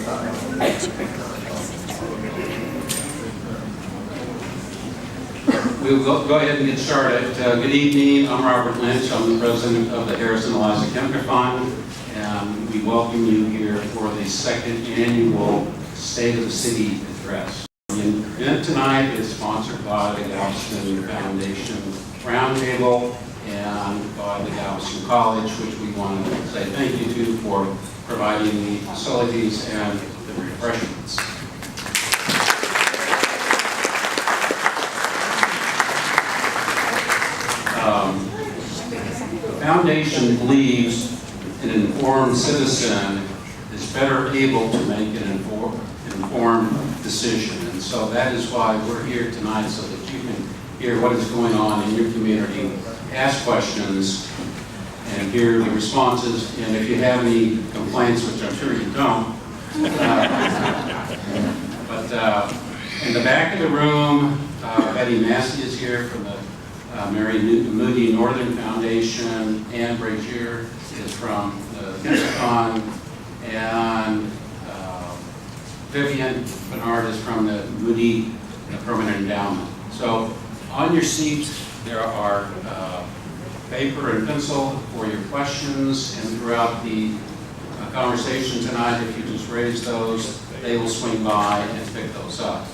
We'll go ahead and get started. Good evening. I'm Robert Lynch. I'm the president of the Harrison Eliza Kemper Fund, and we welcome you here for the second annual State of the City address. The event tonight is sponsored by the Galveston Foundation Roundtable and by the Galveston College, which we want to say thank you to for providing the facilities and the refreshments. The foundation believes an informed citizen is better able to make an informed decision. And so that is why we're here tonight, so that you can hear what is going on in your community, ask questions, and hear the responses. And if you have any complaints, which I'm sure you don't, but in the back of the room, Betty Massey is here from the Mary Moody Northern Foundation. Ann Brazier is from the Kemper Fund, and Vivian Bernard is from the Moody Permanent Endowment. So on your seat there are paper and pencil for your questions, and throughout the conversation tonight, if you just raise those, they will swing by and pick those up.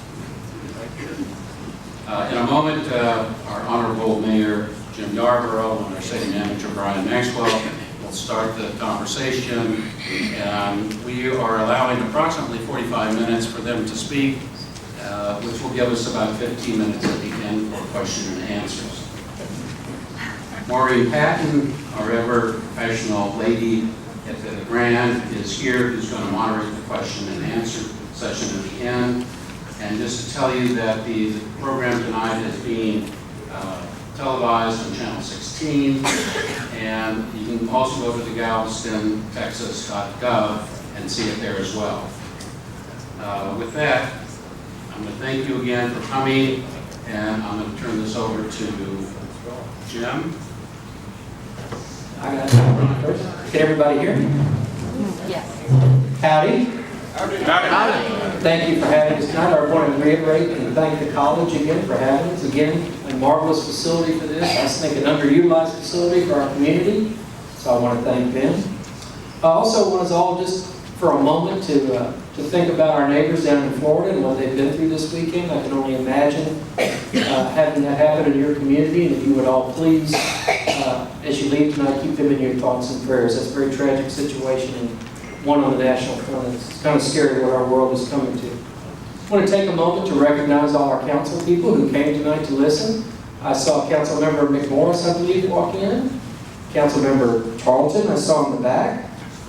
In a moment, our Honorable Mayor Jim Yarbrough and our City Manager Brian Maxwell will start the conversation, and we are allowing approximately 45 minutes for them to speak, which will give us about 15 minutes at the end for question and answers. Maureen Patton, our ever professional lady at the Grand, is here, who's going to moderate the question and answer session at the end. And just to tell you that the program tonight is being televised on Channel 16, and you can also go to the galvestontexas.gov and see it there as well. With that, I'm going to thank you again for coming, and I'm going to turn this over to Jim. I got it first. Can everybody hear me? Yes. Howdy. Thank you for having us tonight. I want to reiterate and thank the college again for having us. Again, a marvelous facility for this. I think an underutilized facility for our community. So I want to thank them. I also want us all just for a moment to think about our neighbors down in Florida and what they've been through this weekend. I can only imagine having that happen in your community, and if you would all please, as you leave tonight, keep them in your thoughts and prayers. That's a very tragic situation, and one on the national front. It's kind of scary what our world is coming to. I want to take a moment to recognize all our council people who came tonight to listen. I saw Councilmember McMorris, I believe, walk in. Councilmember Tarleton, I saw in the back.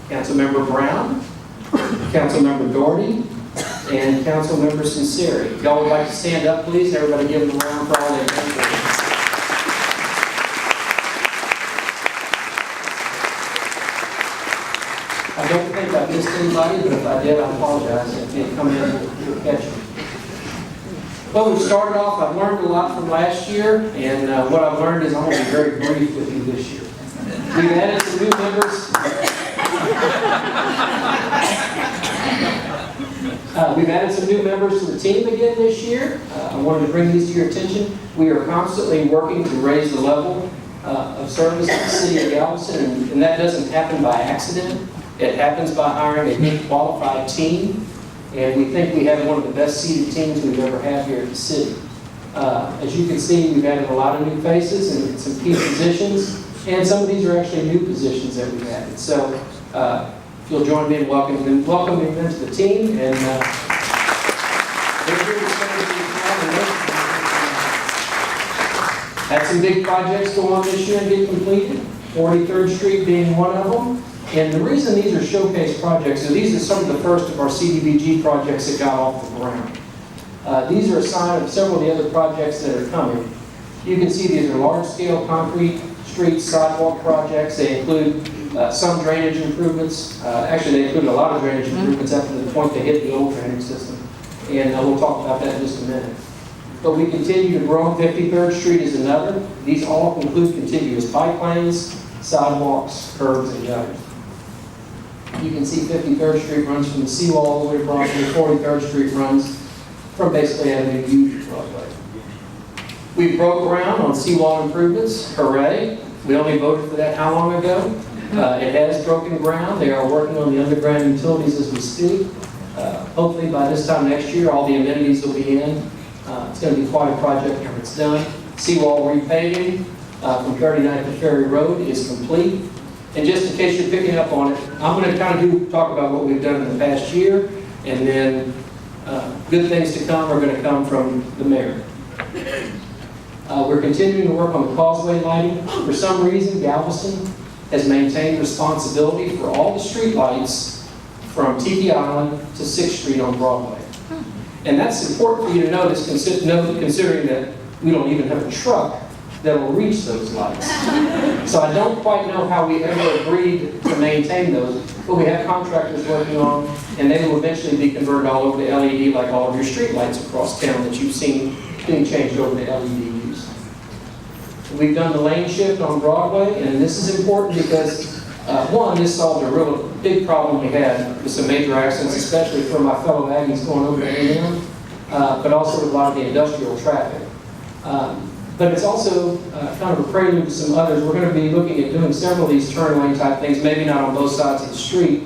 Councilmember Brown, Councilmember Doherty, and Councilmember Sinceri. If y'all would like to stand up, please. Everybody give them a round for all their attention. I don't think I missed anybody, but if I did, I apologize. If you come in, you'll catch them. Well, we started off, I've learned a lot from last year, and what I've learned is I'm going to be very brief with you this year. We've added some new members. We've added some new members to the team again this year. I wanted to bring these to your attention. We are constantly working to raise the level of service in the City of Galveston, and that doesn't happen by accident. It happens by hiring a good qualified team, and we think we have one of the best seated teams we've ever had here at the city. As you can see, we've added a lot of new faces and some key positions, and some of these are actually new positions that we've added. So if you'll join me in welcoming them to the team, and they're here to spend the had some big projects go on this year and get completed, 43rd Street being one of them. And the reason these are showcase projects is these are some of the first of our CDBG projects that got off the ground. These are a sign of several of the other projects that are coming. You can see these are large-scale concrete street sidewalk projects. They include some drainage improvements. Actually, they include a lot of drainage improvements up to the point they hit the old drainage system. And we'll talk about that in just a minute. But we continue to grow. 53rd Street is another. These all include contiguous bike lanes, sidewalks, curbs, and gutters. You can see 53rd Street runs from the seawall all the way across, and 43rd Street runs from basically Avenue U to Broadway. We broke ground on seawall improvements. Hooray. We only voted for that how long ago? It has broken ground. They are working on the underground utilities as we speak. Hopefully by this time next year, all the amenities will be in. It's going to be quite a project when it's done. Seawall repaving from 39th to Ferry Road is complete. And just in case you're picking up on it, I'm going to kind of talk about what we've done in the past year, and then good things to come are going to come from the mayor. We're continuing to work on the causeway lighting. For some reason, Galveston has maintained responsibility for all the street lights from Tiki Island to 6th Street on Broadway. And that's important for you to notice, considering that we don't even have a truck that will reach those lights. So I don't quite know how we ever agreed to maintain those, but we have contractors working on them, and they will eventually be converted all over to LED like all of your street lights across town that you've seen being changed over to LED use. We've done the lane shift on Broadway, and this is important because, one, this solved a real big problem we had with some major accidents, especially for my fellow Aggies going over to A&M, but also with a lot of the industrial traffic. But it's also kind of a prelude to some others. We're going to be looking at doing several of these turn lane type things, maybe not on both sides of the street,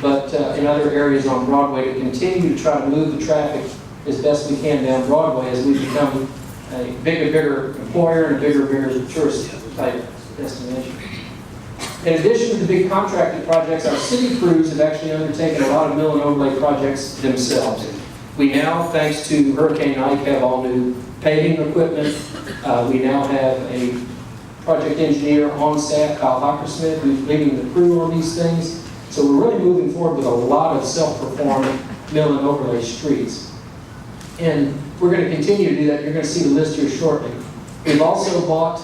but in other areas on Broadway to continue to try to move the traffic as best we can down Broadway as we become a bigger employer and a bigger tourist type destination. In addition to the big contracted projects, our city crews have actually undertaken a lot of mill and overlay projects themselves. We now, thanks to Hurricane Ike, have all new paving equipment. We now have a project engineer on staff, Kyle Hockersmith, who's leading the crew on these things. So we're really moving forward with a lot of self-performed mill and overlay streets. And we're going to continue to do that. You're going to see the list here shortly. We've also bought,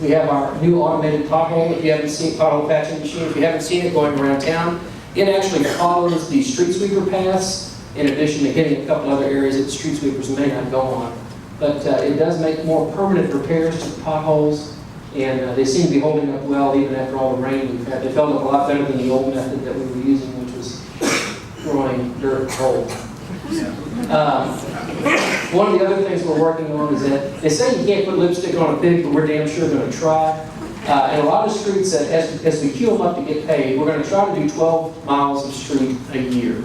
we have our new automated pothole. If you haven't seen pothole patching machine, if you haven't seen it going around town, it actually follows the street sweeper paths in addition to hitting a couple other areas that the street sweepers may not go on. But it does make more permanent repairs to the potholes, and they seem to be holding up well even after all the rain we've had. They've held up a lot better than the old method that we were using, which was throwing dirt and coal. One of the other things we're working on is that they say you can't put lipstick on a pig, but we're damn sure going to try. And a lot of streets, that as we queue them up to get paid, we're going to try to do 12 miles of street a year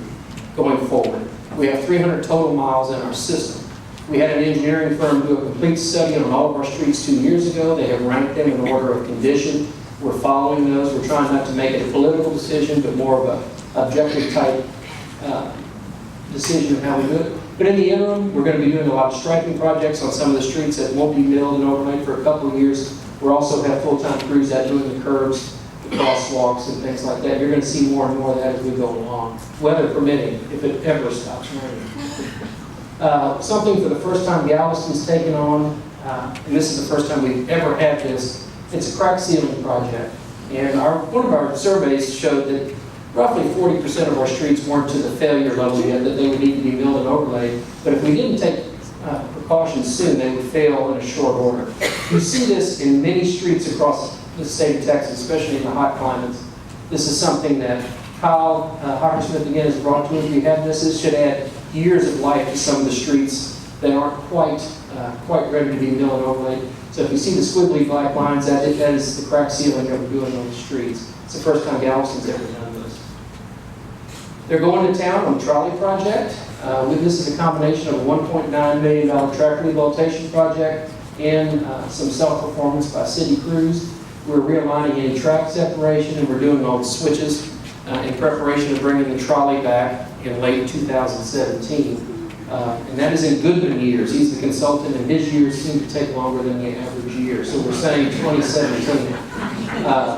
going forward. We have 300 total miles in our system. We had an engineering firm do a complete study on all of our streets 2 years ago. They have ranked them in order of condition. We're following those. We're trying not to make it a political decision, but more of an objective type decision of how we do it. But in the interim, we're going to be doing a lot of striping projects on some of the streets that won't be milled and overlaid for a couple of years. We'll also have full-time crews out doing the curbs, the crosswalks, and things like that. You're going to see more and more of that as we go along, weather permitting, if it ever stops raining. Something for the first time Galveston's taken on, and this is the first time we've ever had this, it's a crack sealing project. And one of our surveys showed that roughly 40% of our streets weren't to the failure level yet, that they would need to be milled and overlaid. But if we didn't take precautions soon, they would fail in a short order. You see this in many streets across the state of Texas, especially in the hot climates. This is something that Kyle Hockersmith again has brought to us. We have this should add years of life to some of the streets that aren't quite ready to be milled and overlaid. So if you see the squiggly black lines, that is the crack sealing that we're doing on the streets. It's the first time Galveston's ever done this. They're going to town on the trolley project. This is a combination of a $1.9 million track rehabilitation project and some self-performance by city crews. We're realigning any track separation, and we're doing all the switches in preparation of bringing the trolley back in late 2017. And that is in Goodman years. He's the consultant, and his years seem to take longer than the average year. So we're saying 2017.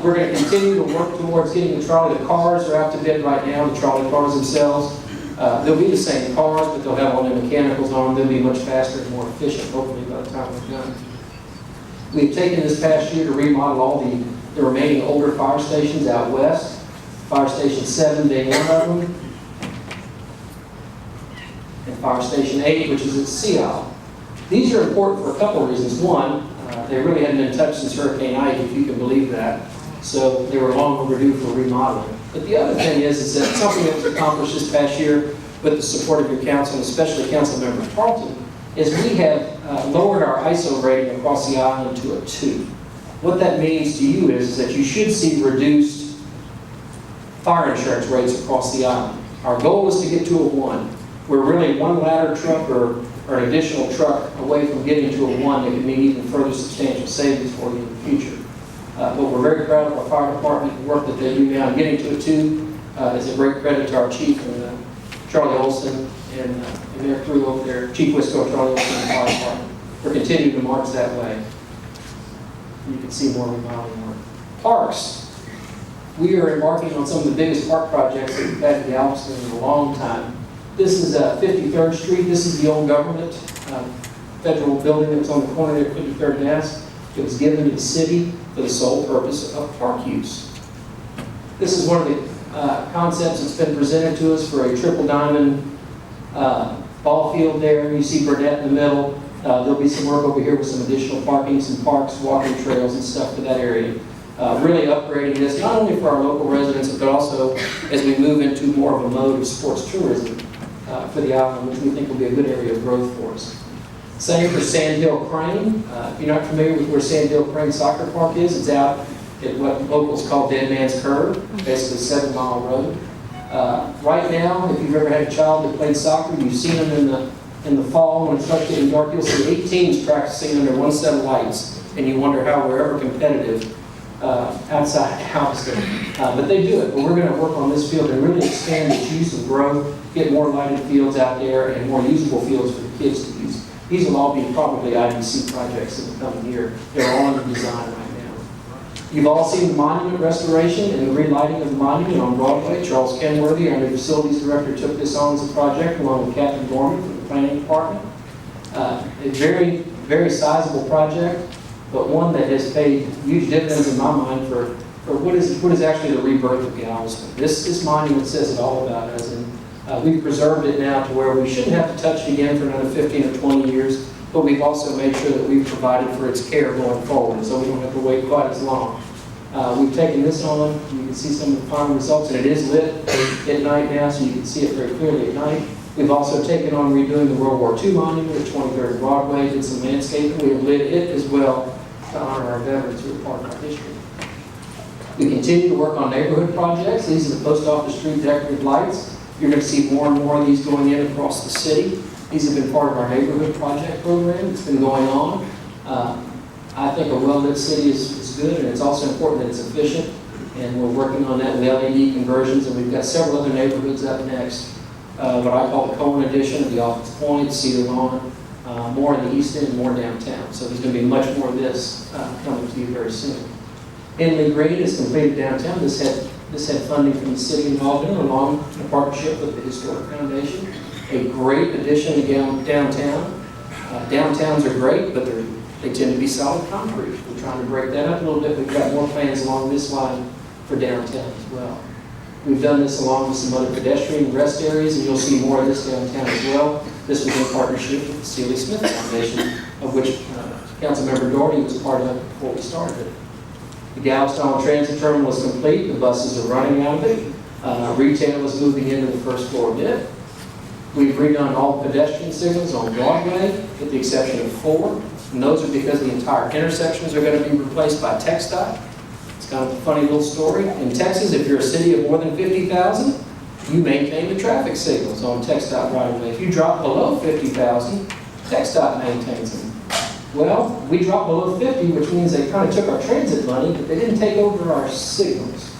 We're going to continue to work towards getting the trolley. The cars are out to bid right now, the trolley cars themselves. They'll be the same cars, but they'll have all the mechanicals on them. They'll be much faster and more efficient, hopefully, by the time we're done. We've taken this past year to remodel all the remaining older fire stations out west. Fire Station 7 being one of them. And Fire Station 8, which is at Seibel. These are important for a couple of reasons. One, they really hadn't been touched since Hurricane Ike, if you can believe that. So they were long overdue for remodeling. But the other thing is that something that was accomplished this past year with the support of your council, and especially Councilmember Tarleton, is we have lowered our ISO rating across the island to a 2. What that means to you is that you should see reduced fire insurance rates across the island. Our goal is to get to a 1. We're really one ladder truck or an additional truck away from getting to a 1 that could mean even further substantial savings for you in the future. But we're very proud of our fire department, the work that they do now. Getting to a 2 is a great credit to our chief, and Charlie Olson, and their crew over there, Chief Wisco, Charlie Olson, and the fire department. We're continuing to march that way. You can see more remodeling work. Parks. We are embarking on some of the biggest park projects that we've had in Galveston in a long time. This is 53rd Street. This is the old government federal building that was on the corner of 53rd and S. It was given to the city for the sole purpose of park use. This is one of the concepts that's been presented to us for a triple diamond ball field there. You see Burnett in the middle. There'll be some work over here with some additional parking, some parks, walking trails and stuff for that area. Really upgrading this, not only for our local residents, but also as we move into more of a mode of sports tourism for the island, which we think will be a good area of growth for us. Same for Sandhill Crane. If you're not familiar with where Sandhill Crane Soccer Park is, it's out at what locals call Dead Man's Curve, basically 7 Mile Road. Right now, if you've ever had a child that played soccer, you've seen them in the fall when it starts getting dark, you'll see 8 teams practicing under one set of lights, and you wonder how we're ever competitive outside Galveston. But they do it. But we're going to work on this field and really expand its use and growth, get more lighted fields out there and more usable fields for the kids to use. These will all be probably IDC projects in the coming year. They're all under design right now. You've all seen the monument restoration and the relighting of the monument on Broadway. Charles Kenworthy, our new facilities director, took this on as a project along with Captain Gorman from the planning department. A very, very sizable project, but one that has paid huge dividends in my mind for what is actually the rebirth of Galveston. This monument says it all about us, and we've preserved it now to where we shouldn't have to touch it again for another 15 or 20 years, but we've also made sure that we've provided for its care going forward, so we don't have to wait quite as long. We've taken this on. You can see some of the final results, and it is lit at night now, so you can see it very clearly at night. We've also taken on redoing the World War II monument at 23rd and Broadway, did some landscaping. We have lit it as well to honor our veterans who are part of our history. We continue to work on neighborhood projects. These are the post office street decorative lights. You're going to see more and more of these going in across the city. These have been part of our neighborhood project program. It's been going on. I think a well-lit city is good, and it's also important that it's efficient, and we're working on that with LED conversions, and we've got several other neighborhoods up next. What I call the Coleman edition of the Office Point, Cedar Lawn, more in the East End, more downtown. So there's going to be much more of this coming to you very soon. Henley Green is completed downtown. This had funding from the city involved in it, along in a partnership with the Historic Foundation. A great addition to downtown. Downtowns are great, but they tend to be solid concrete. We're trying to break that up a little bit. We've got more plans along this line for downtown as well. We've done this along with some other pedestrian rest areas, and you'll see more of this downtown as well. This was in partnership with the Sealy Smith Foundation, of which Councilmember Doherty was part of before we started it. The Galveston Transit Terminal is complete. The buses are running out of it. Retail is moving into the first floor of it. We've redone all pedestrian signals on Broadway, with the exception of 4. And those are because the entire intersections are going to be replaced by TxDOT. It's kind of a funny little story. In Texas, if you're a city of more than 50,000, you maintain the traffic signals on TxDOT right away. If you drop below 50,000, TxDOT maintains them. Well, we dropped below 50, which means they kind of took our transit money, but they didn't take over our signals.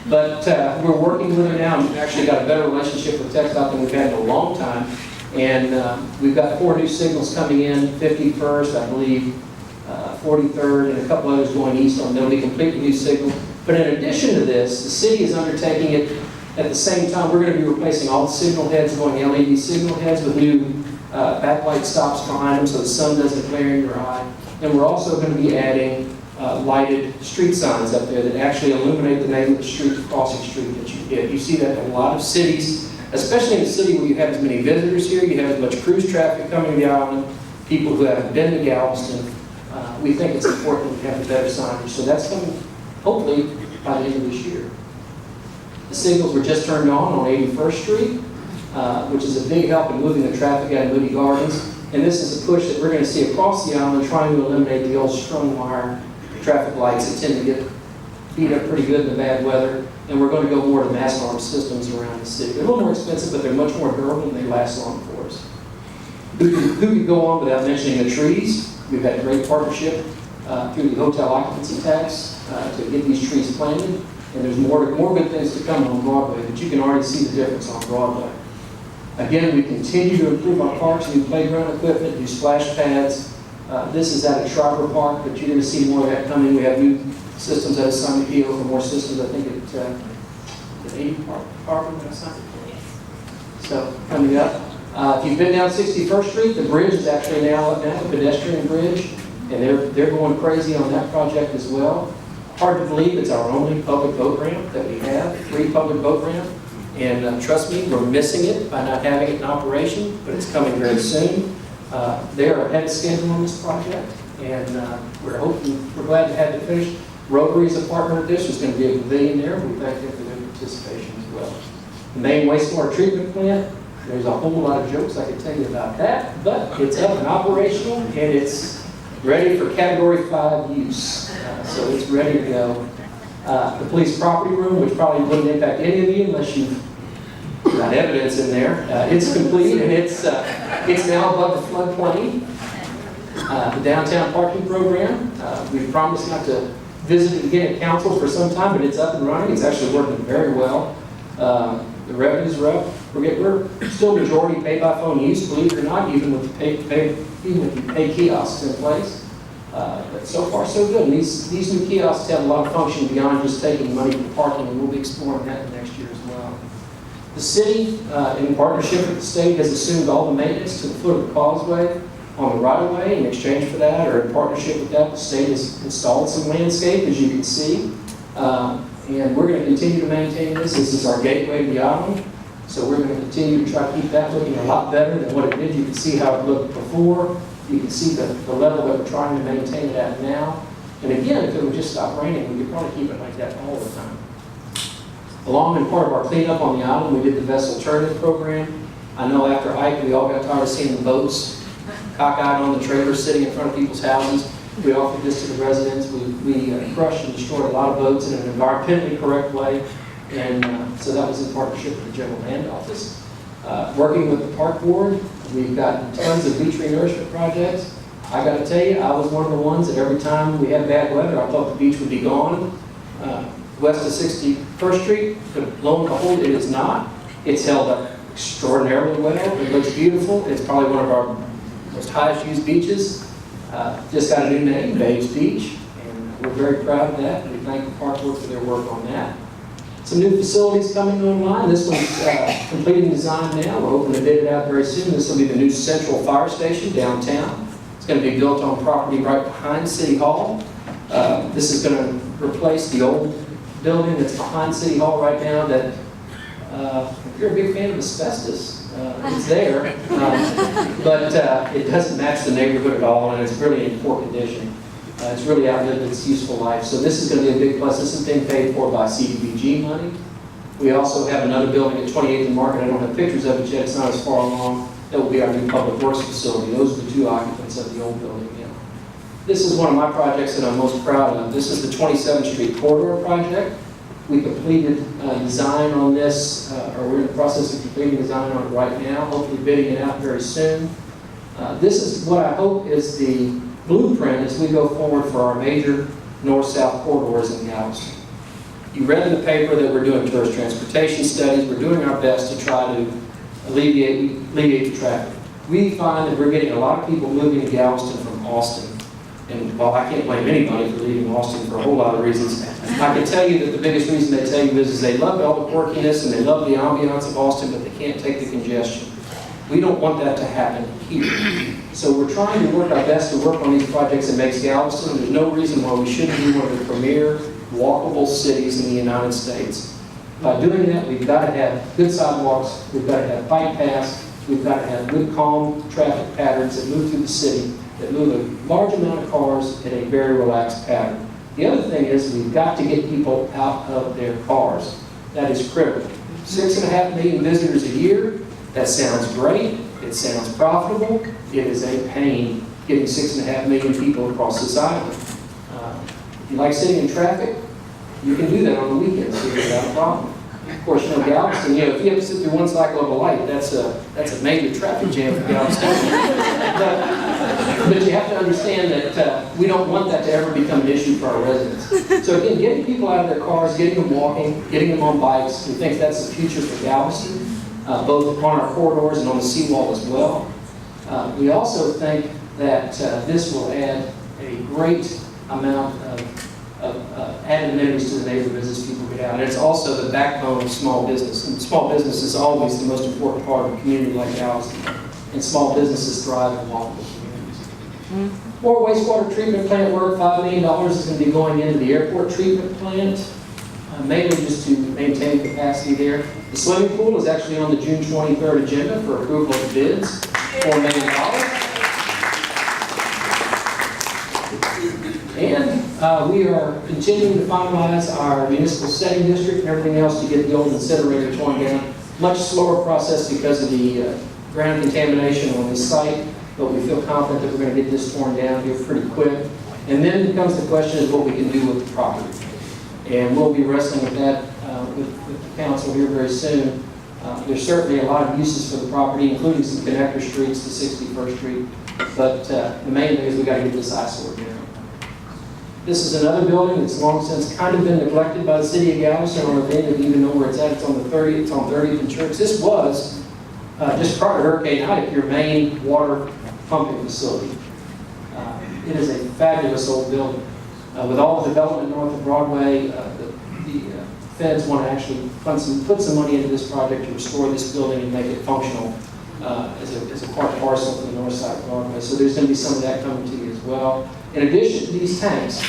But we're working with them now, and we've actually got a better relationship with TxDOT than we've had in a long time. And we've got 4 new signals coming in, 51st, I believe, 43rd, and a couple others going east on. They'll be completely new signals. But in addition to this, the city is undertaking it at the same time. We're going to be replacing all the signal heads, going LED signal heads with new backlight stops behind them so the sun doesn't glare in your eye. And we're also going to be adding lighted street signs up there that actually illuminate the name of the street, the crossing street that you get. You see that in a lot of cities, especially in a city where you have as many visitors here, you have as much cruise traffic coming to the island, people who haven't been to Galveston. We think it's important to have a better signage. So that's coming, hopefully, by the end of this year. The The signals were just turned on 81st Street, which is a big help in moving the traffic out of Moody Gardens. And this is a push that we're going to see across the island, trying to eliminate the old strung wire traffic lights that tend to get beat up pretty good in the bad weather. And we're going to go more to mass alarm systems around the city. They're a little more expensive, but they're much more durable and they last long for us. Who could go on without mentioning the trees? We've had a great partnership through the hotel occupancy tax to get these trees planted. And there's more good things to come on Broadway, but you can already see the difference on Broadway. Again, we continue to improve our parks, new playground equipment, new splash pads. This is at a Yarbrough Park, but you're going to see more of that coming. We have new systems at San Miguel for more systems, I think, at 80 Park. So, coming up. If you've been down 61st Street, the bridge is actually now up now, a pedestrian bridge, and they're going crazy on that project as well. Hard to believe it's our only public boat ramp that we have, free public boat ramp. And trust me, we're missing it by not having it in operation, but it's coming very soon. They're ahead of schedule on this project, and we're glad to have it finished. Rotary is a partner with this. There's going to be a pavilion there. We thank them for their participation as well. The main wastewater treatment plant, there's a whole lot of jokes I could tell you about that, but it's up and operational, and it's ready for Category 5 use. So it's ready to go. The police property room, which probably wouldn't impact any of you unless you've got evidence in there. It's complete, and it's now above the floodplain. The downtown parking program, we've promised not to visit it again at council for some time, but it's up and running. It's actually working very well. The revenues are up. We're still majority pay by phone use, believe it or not, even with the pay kiosks in place. But so far, so good. And these new kiosks have a lot of function beyond just taking money from parking, and we'll be exploring that next year as well. The city, in partnership with the state, has assumed all the maintenance to the foot of the causeway on the right-of-way. In exchange for that, or in partnership with that, the state has installed some landscape, as you can see. And we're going to continue to maintain this. This is our gateway to the island. So we're going to continue to try to keep that looking a lot better than what it did. You can see how it looked before. You can see the level that we're trying to maintain it at now. And again, if it would just stop raining, we could probably keep it like that all the time. Along in part of our cleanup on the island, we did the vessel turning program. I know after Ike, we all got tired of seeing the boats cockeyed on the trailer sitting in front of people's houses. We offered this to the residents. We crushed and destroyed a lot of boats in an environmentally correct way. And so that was in partnership with the General Land Office. Working with the Park Board, we've got tons of beach renourishment projects. I got to tell you, I was one of the ones that every time we had bad weather, I thought the beach would be gone. West of 61st Street, but lo and behold, it is not. It's held up extraordinarily well. It looks beautiful. It's probably one of our most highest used beaches. Just got a new name, Babes Beach, and we're very proud of that. We thank the Park Board for their work on that. Some new facilities coming online. This one's completing design now. We're hoping to bid it out very soon. This will be the new central fire station downtown. It's going to be built on property right behind City Hall. This is going to replace the old building that's behind City Hall right now that, if you're a big fan of asbestos, it's there, but it doesn't match the neighborhood at all, and it's really in poor condition. It's really outlived its useful life. So this is going to be a big plus. This is being paid for by CDBG money. We also have another building at 28th and Market. I don't have pictures of it yet. It's not as far along. That will be our new public works facility. Those are the two occupants of the old building now. This is one of my projects that I'm most proud of. This is the 27th Street Corridor project. We completed design on this, or we're in the process of completing design on it right now, hopefully bidding it out very soon. This is what I hope is the blueprint as we go forward for our major north-south corridors in Galveston. You read in the paper that we're doing tourist transportation studies. We're doing our best to try to alleviate the traffic. We find that we're getting a lot of people moving to Galveston from Austin. And while I can't blame anybody for leaving Austin for a whole lot of reasons, I can tell you that the biggest reason they tell you is they love all the quirkiness and they love the ambiance of Austin, but they can't take the congestion. We don't want that to happen here. So we're trying to work our best to work on these projects that makes Galveston. There's no reason why we shouldn't be one of the premier walkable cities in the United States. By doing that, we've got to have good sidewalks, we've got to have bike paths, we've got to have good calm traffic patterns that move through the city, that move a large amount of cars in a very relaxed pattern. The other thing is we've got to get people out of their cars. That is critical. 6.5 million visitors a year, that sounds great, it sounds profitable, it is a pain getting 6.5 million people across this island. If you like sitting in traffic, you can do that on the weekends without a problem. Of course, Galveston, if you have to sit through one cycle of a light, that's a major traffic jam for Galveston. But you have to understand that we don't want that to ever become an issue for our residents. So again, getting people out of their cars, getting them walking, getting them on bikes, we think that's the future for Galveston, both on our corridors and on the seawall as well. We also think that this will add a great amount of added amenities to the neighborhoods as people get out. And it's also the backbone of small business. And small business is always the most important part of a community like Galveston. And small businesses thrive in walkable communities. More wastewater treatment plant work, $5 million is going to be going into the airport treatment plant, mainly just to maintain capacity there. The swimming pool is actually on the June 23rd agenda for approval of bids, $4 million. And we are continuing to finalize our municipal setting district and everything else to get the old incinerator torn down. Much slower process because of the ground contamination on this site, but we feel confident that we're going to get this torn down here pretty quick. And then becomes the question of what we can do with the property. And we'll be wrestling with that with the council here very soon. There's certainly a lot of uses for the property, including some connector streets to 61st Street. But the main thing is we've got to get this eyesore down. This is another building that's long since kind of been neglected by the City of Galveston. I don't know if any of you even know where it's at. It's on the 30th, it's on 30th and Church. This was, just prior to Hurricane Ida, your main water pumping facility. It is a fabulous old building. With all the development north of Broadway, the feds want to actually put some money into this project to restore this building and make it functional as a part parcel to the north side of Broadway. So there's going to be some of that coming to you as well. In addition to these tanks,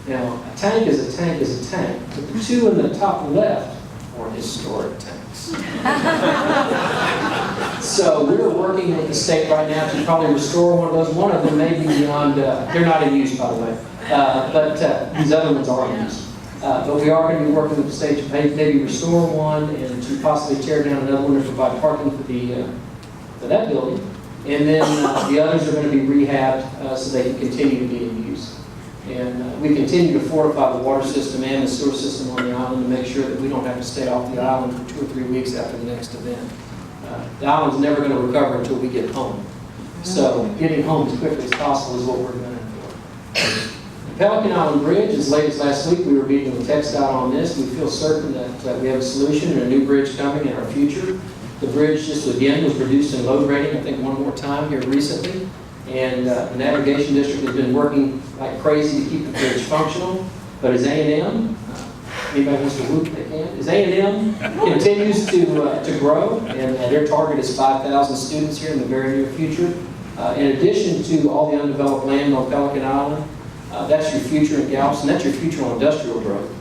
now a tank is a tank is a tank, but the two in the top left are historic tanks. So we're working with the state right now to probably restore one of those. One of them may be beyond, they're not in use by the way, but these other ones are in use. But we are going to be working with the state to maybe restore one and to possibly tear down another one to provide parking for that building. And then the others are going to be rehabbed so they can continue to be in use. And we continue to fortify the water system and the sewer system on the island to make sure that we don't have to stay off the island for 2 or 3 weeks after the next event. The island's never going to recover until we get home. So getting home as quickly as possible is what we're gunning for. The Pelican Island Bridge, as late as last week, we were meeting with TxDOT on this. We feel certain that we have a solution and a new bridge coming in our future. The bridge just again was reduced in load rating, I think one more time here recently. And the navigation district has been working like crazy to keep the bridge functional. But as A&M, anybody wants to whoop, they can. As A&M continues to grow, and their target is 5,000 students here in the very near future. In addition to all the undeveloped land on Pelican Island, that's your future in Galveston. That's your future on industrial growth.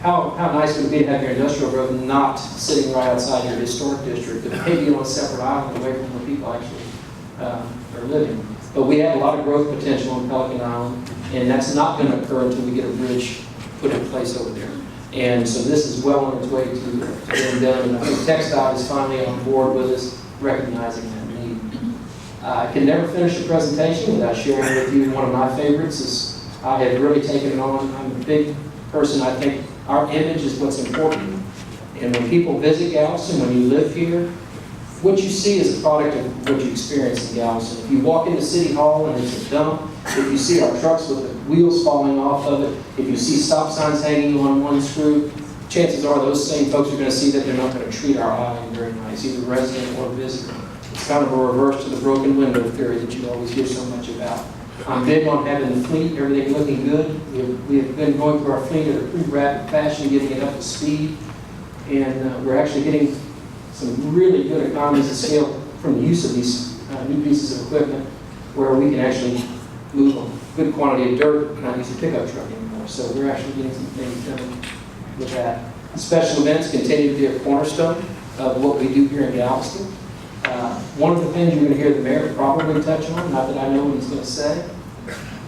How nice would it be to have your industrial growth not sitting right outside your historic district, but maybe on a separate island away from where people actually are living. But we have a lot of growth potential on Pelican Island, and that's not going to occur until we get a bridge put in place over there. And so this is well on its way to being done. And I think TxDOT is finally on board with us, recognizing that need. I can never finish a presentation without sharing with you one of my favorites. Is I have really taken it on. I'm a big person. I think our image is what's important. And when people visit Galveston, when you live here, what you see is a product of what you experience in Galveston. If you walk into City Hall and it's a dump, if you see our trucks with the wheels falling off of it, if you see stop signs hanging on one screw, chances are those same folks are going to see that they're not going to treat our island very nice, either resident or visitor. It's kind of a reverse to the broken window theory that you always hear so much about. I'm big on having the fleet, everything looking good. We have been going through our fleet at a pretty rapid fashion, getting it up to speed. And we're actually getting some really good economies of scale from the use of these new pieces of equipment where we can actually move a good quantity of dirt and not use a pickup truck anymore. So we're actually getting some things done with that. Special events continue to be a cornerstone of what we do here in Galveston. One of the things you're going to hear the mayor probably touch on, not that I know what he's going to say,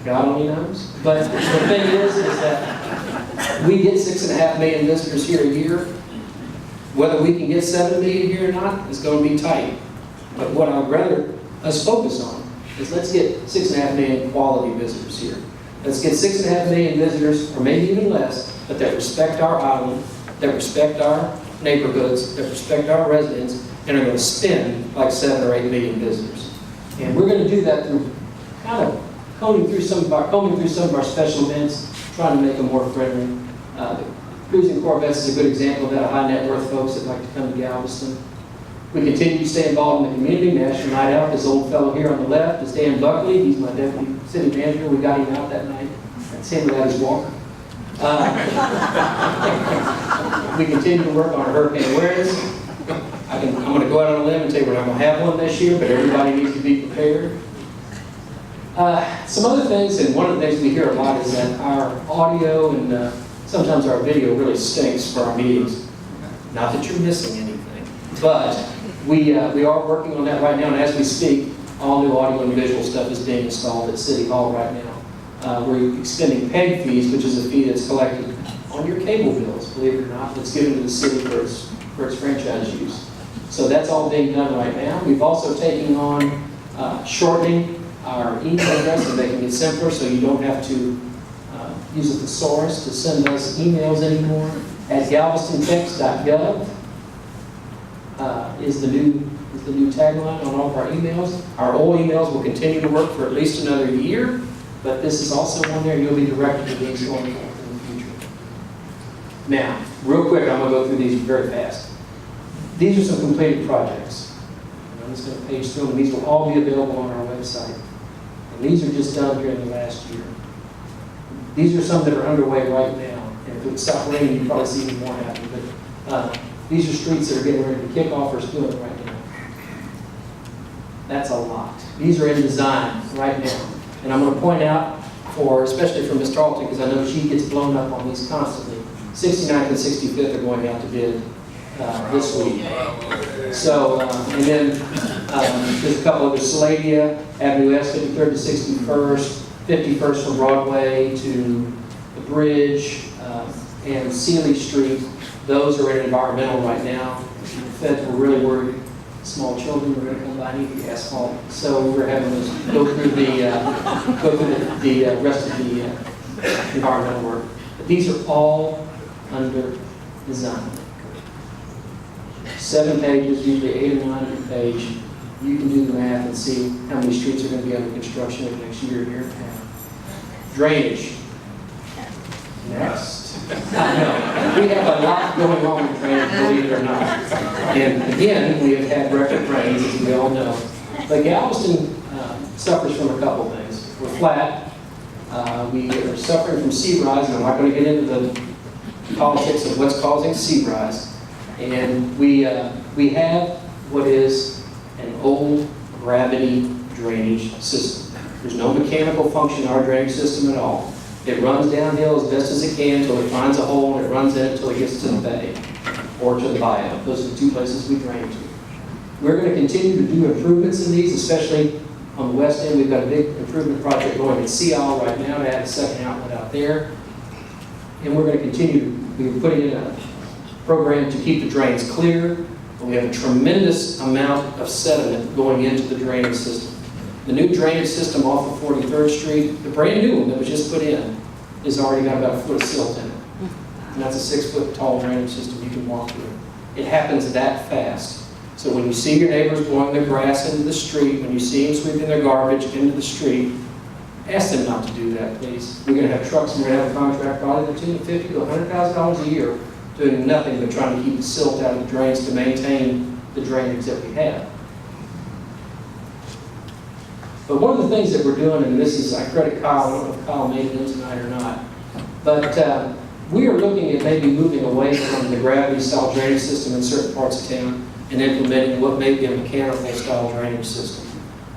God only knows, but the thing is that We get 6.5 million visitors here a year. Whether we can get 7 million here or not is going to be tight. But what I'd rather us focus on is let's get 6.5 million quality visitors here. Let's get 6.5 million visitors, or maybe even less, but that respect our island, that respect our neighborhoods, that respect our residents, and are going to spend like 7 or 8 million visitors. And we're going to do that through kind of combing through some of our special events, trying to make them more friendly. Cruising Corvettes is a good example of that, high net worth folks that like to come to Galveston. We continue to stay involved in the community. National Night Out, this old fellow here on the left is Dan Buckley. He's my deputy city manager. We got him out that night. That's him without his walker. We continue to work on hurricane awareness. I'm going to go out on a limb and tell you we're not going to have one this year, but everybody needs to be prepared. Some other things, and one of the things we hear a lot is that our audio and sometimes our video really stinks for our meetings. Not that you're missing anything, but we are working on that right now, and as we speak, all new audio and visual stuff is being installed at City Hall right now. We're extending PEG fees, which is a fee that's collected on your cable bills, believe it or not, that's given to the city for its franchise use. So that's all being done right now. We've also taken on shortening our email address and making it simpler so you don't have to use a thesaurus to send us emails anymore. At galvestontext.gov is the new tagline on all of our emails. Our old emails will continue to work for at least another year, but this is also one there. You'll be directed to these going forward in the future. Now, real quick, I'm going to go through these very fast. These are some completed projects. I'm just going to page through them. These will all be available on our website. And these are just done here in the last year. These are some that are underway right now. And if it would stop raining, you'd probably see even more happen. But these are streets that are getting ready to kick off or doing it right now. That's a lot. These are in design right now. And I'm going to point out, especially for Ms. Tarleton, because I know she gets blown up on these constantly, 69th and 65th are going out to bid this week. So, and then there's a couple others, Saladia, Avenue S, 53rd to 61st, 51st from Broadway to the bridge, and Sealy Street. Those are in environmental right now. The feds were really worried small children were going to come by and eat the asphalt. So we're having to go through the rest of the environmental work. But these are all under design. 7 pages, usually 8 or 9 per page. You can do the math and see how many streets are going to be under construction in the next year and a half. Drainage. Next. I know. We have a lot going on with drainage, believe it or not. And again, we have had record rains, as we all know. But Galveston suffers from a couple things. We're flat. We are suffering from sea rise, and I'm not going to get into the politics of what's causing sea rise. And we have what is an old gravity drainage system. There's no mechanical function in our drainage system at all. It runs downhill as best as it can until it finds a hole, and it runs in until it gets to the bay or to the bayou. Those are the two places we drain to. We're going to continue to do improvements in these, especially on the west end. We've got a big improvement project going at Seibel right now to add a second outlet out there. And we're going to continue, we're putting in a program to keep the drains clear. And we have a tremendous amount of sediment going into the drainage system. The new drainage system off of 43rd Street, the brand new one that was just put in, has already got about a foot of silt in it. And that's a 6-foot tall drainage system you can walk through. It happens that fast. So when you see your neighbors blowing their grass into the street, when you see them sweeping their garbage into the street, ask them not to do that, please. We're going to have trucks and we're going to have a contract probably between $50,000 to $100,000 a year doing nothing but trying to keep the silt out of the drains to maintain the drainage that we have. But one of the things that we're doing, and this is, I credit Kyle, I don't know if Kyle made it in tonight or not, but we are looking at maybe moving away from the gravity-style drainage system in certain parts of town and implementing what may be a mechanical-style drainage system.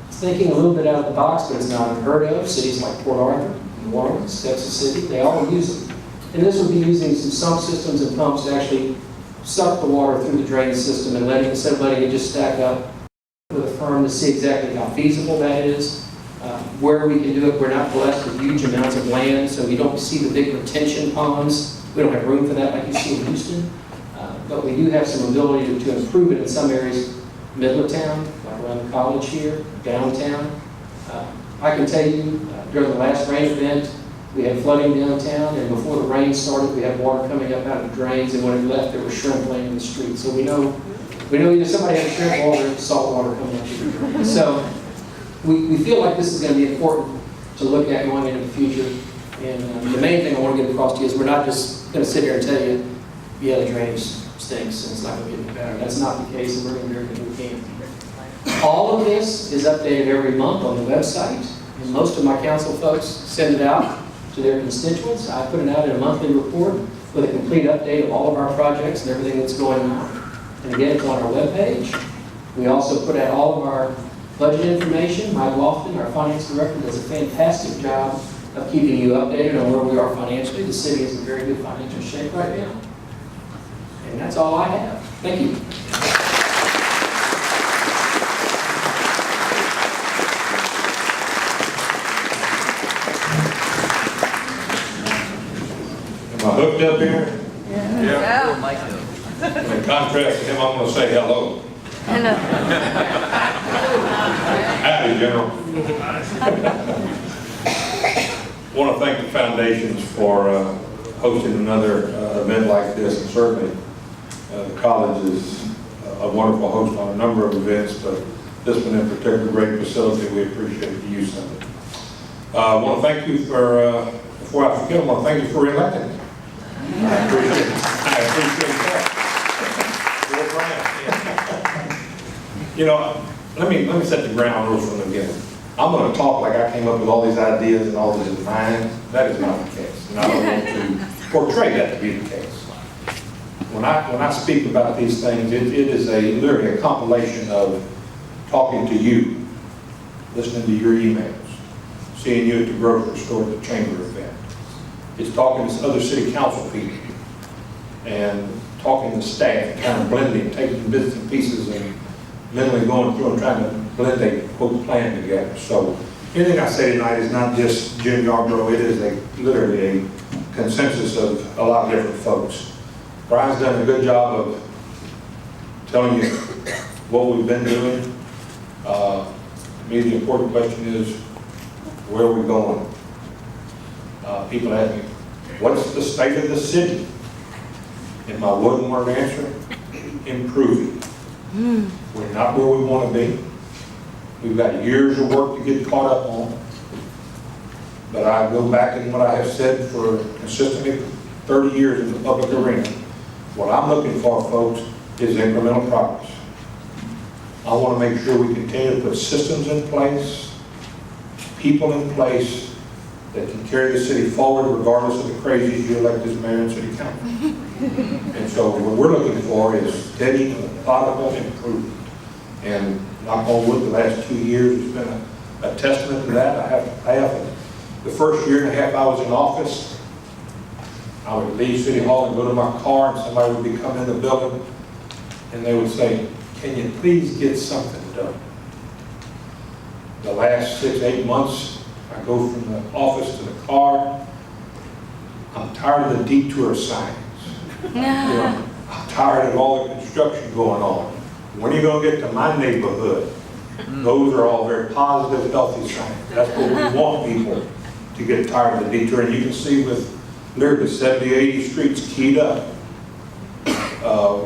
It's thinking a little bit out of the box, but it's not unheard of. Cities like Port Arthur, New Orleans, Texas City, they all use them. And this would be using some sump systems and pumps to actually suck the water through the drainage system and instead of letting it just stack up with a firm to see exactly how feasible that is, where we can do it. We're not blessed with huge amounts of land, so you don't see the big retention ponds We don't have room for that like you see in Houston, but we do have some ability to improve it in some areas, middle of town, like around the college here, downtown. I can tell you, during the last rain event, we had flooding downtown, and before the rain started, we had water coming up out of the drains, and when it left, there was shrimp laying in the street. So we know either somebody had shrimp water or salt water coming up to the drain. So we feel like this is going to be important to look at going into the future. And the main thing I want to get across to you is we're not just going to sit here and tell you, yeah, the drainage stinks and it's not going to get any better. That's not the case, and we're going to do everything we can. All of this is updated every month on the website, and most of my council folks send it out to their constituents. I put it out in a monthly report with a complete update of all of our projects and everything that's going on. And again, it's on our webpage. We also put out all of our budget information. Mike Lofton, our finance director, does a fantastic job of keeping you updated on where we are financially. The city is in very good financial shape right now. And that's all I have. Thank you. Am I hooked up here? Yeah. In contrast to him, I'm going to say hello. Hello. Howdy, General. I want to thank the foundations for hosting another event like this, and certainly the college is a wonderful host on a number of events, but this one in particular, great facility. We appreciate the use of it. I want to thank you for, before I forget, I want to thank you for re-electing me. I appreciate that. You know, let me set the ground rules from the beginning. I'm going to talk like I came up with all these ideas and all these designs. That is not the case, and I don't want to portray that to be the case. When I speak about these things, it is literally a compilation of talking to you, listening to your emails, seeing you at the grocery store, at the chamber event. It's talking to other city council people and talking to staff, kind of blending, taking bits and pieces and mentally going through and trying to blend a quote plan together. So anything I say tonight is not just Jim Yarbrough, it is literally a consensus of a lot of different folks. Brian's done a good job of telling you what we've been doing. To me, the important question is, where are we going? People ask me, what's the state of the city? And my one-word answer, improving. We're not where we want to be. We've got years of work to get caught up on. But I go back in what I have said for consistently 30 years in the public arena. What I'm looking for, folks, is incremental progress. I want to make sure we continue to put systems in place, people in place that can carry the city forward regardless of the crazies you elect as mayor and city council. And so what we're looking for is steady, methodical improvement. And knock on wood, the last 2 years has been a testament to that. I have the first year and a half I was in office, I would leave City Hall and go to my car, and somebody would be coming in the building, and they would say, "Can you please get something done?" The last 6, 8 months, I go from the office to the car. I'm tired of the detour signs. I'm tired of all the construction going on. When are you going to get to my neighborhood? Those are all very positive, healthy signs. That's what we want people to get tired of the detour. And you can see with literally 70, 80 streets keyed up,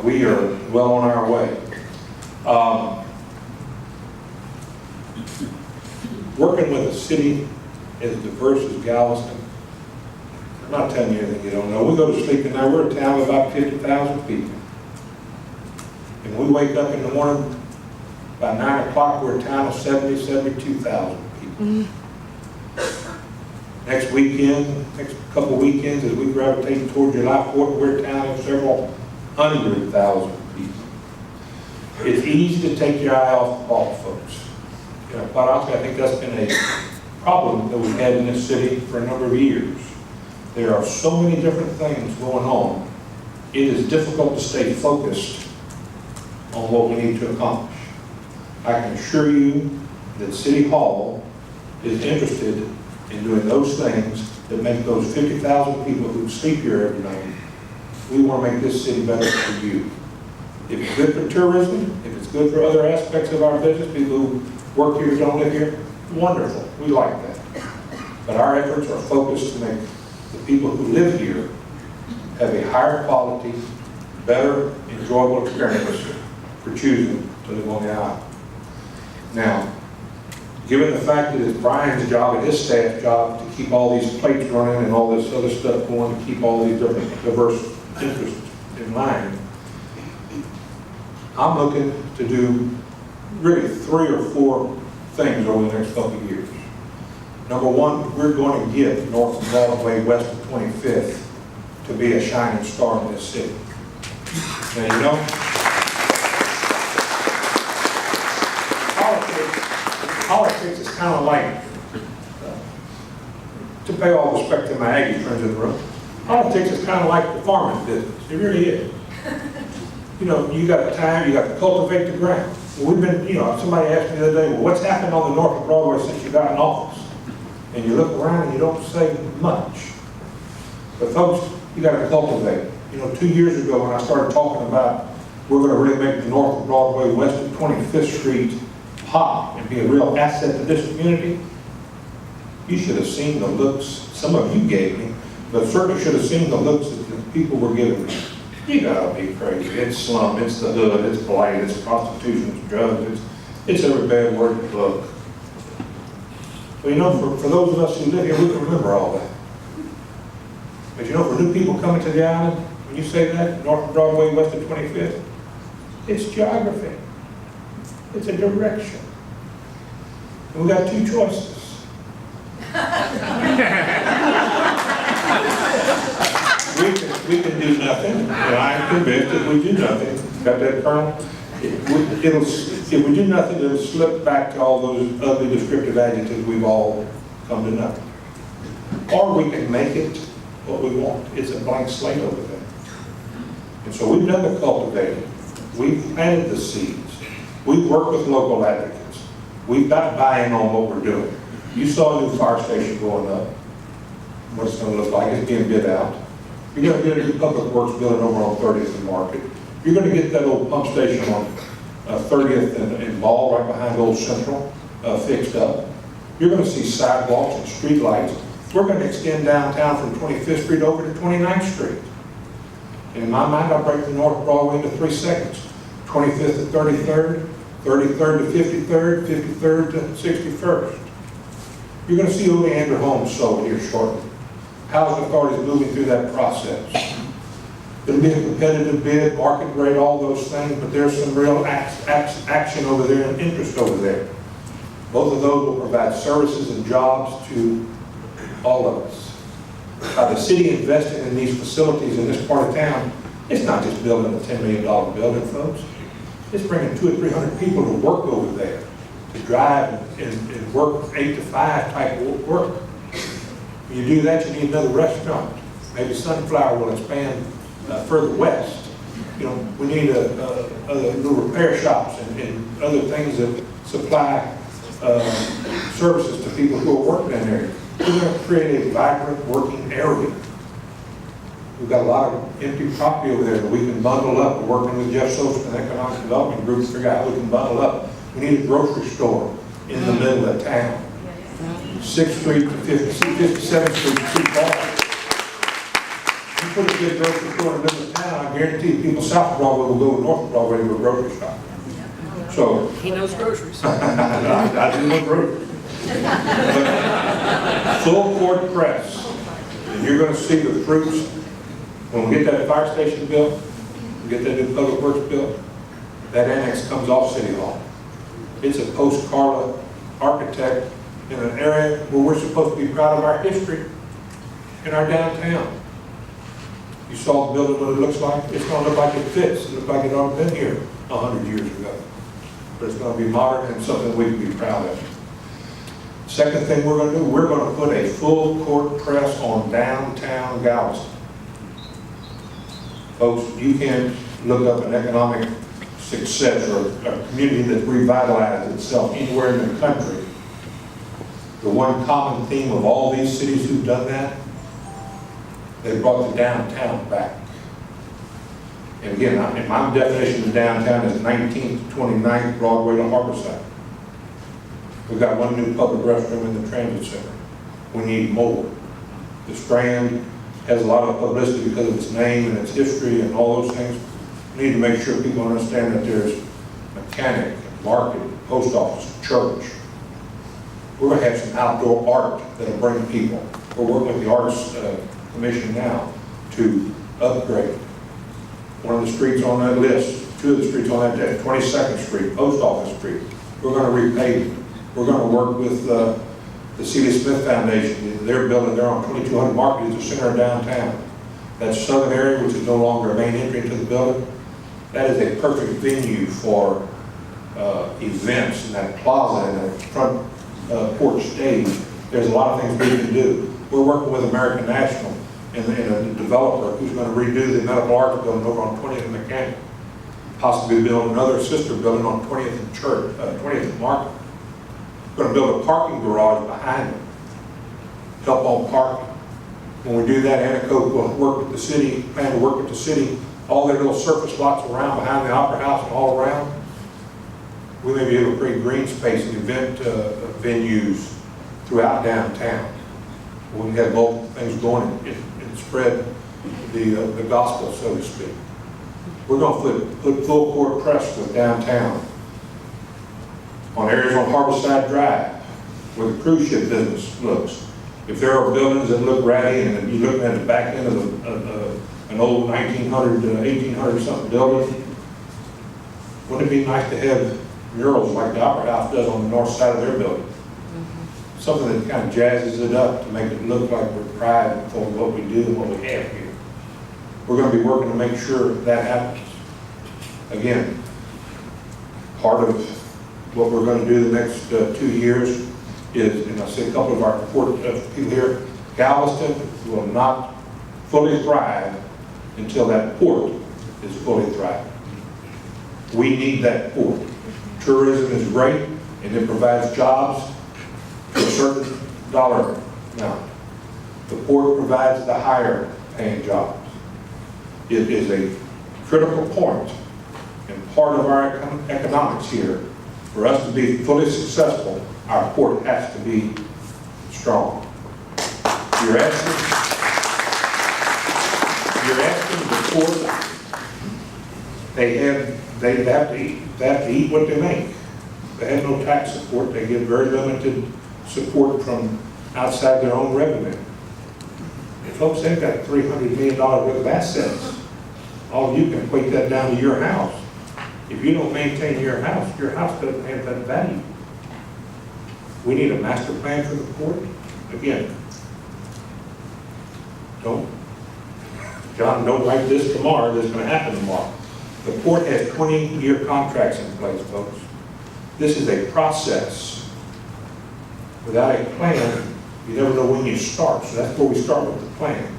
we are well on our way. Working with a city as diverse as Galveston, I'm not telling you anything you don't know. We go to sleep tonight, we're a town of about 50,000 people. And we wake up in the morning, by 9 o'clock, we're a town of 70, 72,000 people. Next weekend, next couple of weekends, as we gravitate toward July 4th, we're a town of several 100,000 people. It's easy to take your eye off the ball, folks. You know, quite honestly, I think that's been a problem that we've had in this city for a number of years. There are so many different things going on. It is difficult to stay focused on what we need to accomplish. I can assure you that City Hall is interested in doing those things that make those 50,000 people who sleep here every night We want to make this city better for you. If it's good for tourism, if it's good for other aspects of our business, people who work here, don't live here, wonderful. We like that. But our efforts are focused to make the people who live here have a higher quality, better, enjoyable experience for choosing to live on the island. Now, given the fact that it's Brian's job and his staff's job to keep all these plates running and all this other stuff going, to keep all these different diverse interests in line, I'm looking to do really 3 or 4 things over the next couple of years. Number one, we're going to get north of Broadway, west of 25th to be a shining star in this city. Now, you know, politics is kind of like, to pay all respect to my Aggie friends in the room, politics is kind of like the farming business. It really is. You know, you got to cultivate the ground. Well, we've been, you know, somebody asked me the other day, well, what's happened on the north of Broadway since you got in office? And you look around and you don't say much. But folks, you got to cultivate. You know, 2 years ago when I started talking about we're going to really make the north of Broadway, west of 25th Street pop and be a real asset to this community, you should have seen the looks some of you gave me, but certainly should have seen the looks that the people were giving me. You gotta be crazy. It's slum, it's the hood, it's blight, it's prostitution, it's drugs, it's every bad word in the book. Well, you know, for those of us who live here, we can remember all that. But you know, for new people coming to the island, when you say that, north of Broadway, west of 25th, it's geography. It's a direction. And we got 2 choices. we can do nothing, and I'm convinced if we do nothing, got that, Colonel? If we do nothing, it'll slip back to all those ugly descriptive adjectives we've all come to know. Or we can make it what we want. It's a blank slate over there. And so we've done the cultivating. We've planted the seeds. We've worked with local advocates. We've got buy-in on what we're doing. You saw a new fire station going up, what it's going to look like. It's being bid out. You're going to get a new public works building over on 30th and Market. You're going to get that old pump station on 30th and Ball, right behind Old Central, fixed up. You're going to see sidewalks and street lights. We're going to extend downtown from 25th Street over to 29th Street. And in my mind, I break the North Broadway into 3 seconds. 25th to 33rd, 33rd to 53rd, 53rd to 61st. You're going to see Oleander homes sold here shortly. Housing Authority is moving through that process. It'll be a competitive bid, market rate, all those things, but there's some real action over there and interest over there. Both of those will provide services and jobs to all of us. The city investing in these facilities in this part of town, it's not just building a $10 million building, folks. It's bringing 200 or 300 people to work over there, to drive and work 8 to 5 type work. When you do that, you need another restaurant. Maybe Sunflower will expand further west. You know, we need other little repair shops and other things that supply services to people who are working in there. We're going to create a vibrant working area. We've got a lot of empty property over there that we can bundle up. We're working with Jeff Sosa and Economic Development Group to figure out how we can bundle up. We need a grocery store in the middle of town. 6th Street to 57th Street is too far. You put a big grocery store in the middle of town, I guarantee people south of Broadway will go north of Broadway to a grocery shop. So He knows groceries. I do know groceries. Full court press, and you're going to see the fruits. When we get that fire station built, we get that new public works built, that annex comes off City Hall. It's a post-Carla architect in an area where we're supposed to be proud of our history in our downtown. You saw the building, what it looks like. It's going to look like it fits. It looks like it ought to have been here 100 years ago. But it's going to be modern and something we can be proud of. Second thing we're going to do, we're going to put a full court press on downtown Galveston. Folks, you can't look up an economic success or a community that's revitalized itself anywhere in the country. The one common theme of all these cities who've done that, they brought the downtown back. And again, and my definition of downtown is 19th to 29th Broadway to Harborside. We've got one new public restroom in the transit center. We need more. The Strand has a lot of publicity because of its name and its history and all those things. We need to make sure people understand that there's mechanic, market, post office, church. We're going to have some outdoor art that'll bring people. We're working with the Arts Commission now to upgrade one of the streets on that list, two of the streets on that day, 22nd Street, Post Office Street. We're going to repave it. We're going to work with the C.D. Smith Foundation. They're building, they're on 2200 Market, it's the center of downtown. That southern area, which is no longer a main entry into the building, that is a perfect venue for events in that plaza and that front porch stage. There's a lot of things we can do. We're working with American National and a developer who's going to redo the medical arts building over on 20th and Mechanic. Possibly build another sister building on 20th and Church, 20th and Market. We're going to build a parking garage behind them. Help on parking. When we do that, Anacoke will work with the city, plan to work with the city, all their little surface lots around behind the Opera House and all around. We may be able to create green space and event venues throughout downtown. We can have multiple things going and spread the gospel, so to speak. We're going to put full court press with downtown. On areas on Harborside Drive, where the cruise ship business looks. If there are buildings that look ratty and you're looking at the back end of an old 1900, 1800 something building, wouldn't it be nice to have murals like the Opera House does on the north side of their building? Something that kind of jazzes it up to make it look like we're prideful of what we do and what we have here. We're going to be working to make sure that happens. Again, part of what we're going to do the next 2 years is, and I see a couple of our people here, Galveston will not fully thrive until that port is fully thriving. We need that port. Tourism is great and it provides jobs for a certain dollar amount. The port provides the higher paying jobs. It is a critical point and part of our economics here. For us to be fully successful, our port has to be strong. You're asking the port, they have to eat what they make. They have no tax support. They get very limited support from outside their own revenue. And folks, they've got $300 million worth of assets. All you can equate that down to your house. If you don't maintain your house doesn't have that value. We need a master plan for the port. Again, John, don't write this tomorrow, this is going to happen tomorrow. The port has 20-year contracts in place, folks. This is a process. Without a plan, you never know when you start. So that's where we start with the plan.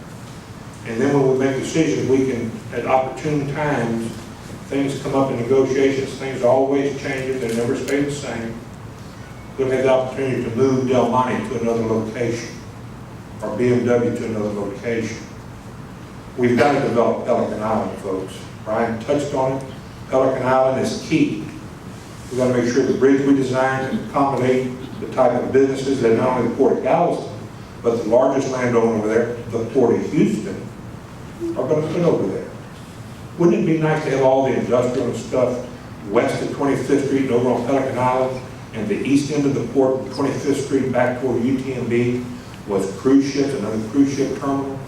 And then when we make decisions, we can, at opportune times, things come up in negotiations, things always change, they never stay the same. We'll have the opportunity to move Del Monte to another location, or BMW to another location. We've got to develop Pelican Island, folks. Brian touched on it. Pelican Island is key. We've got to make sure the bridge we design can accommodate the type of businesses that not only the Port of Galveston, but the largest landowner over there, the Port of Houston, are going to put over there. Wouldn't it be nice to have all the industrial and stuff west of 25th Street and over on Pelican Island, and the east end of the port, 25th Street back toward UTMB, was cruise ships, another cruise ship terminal,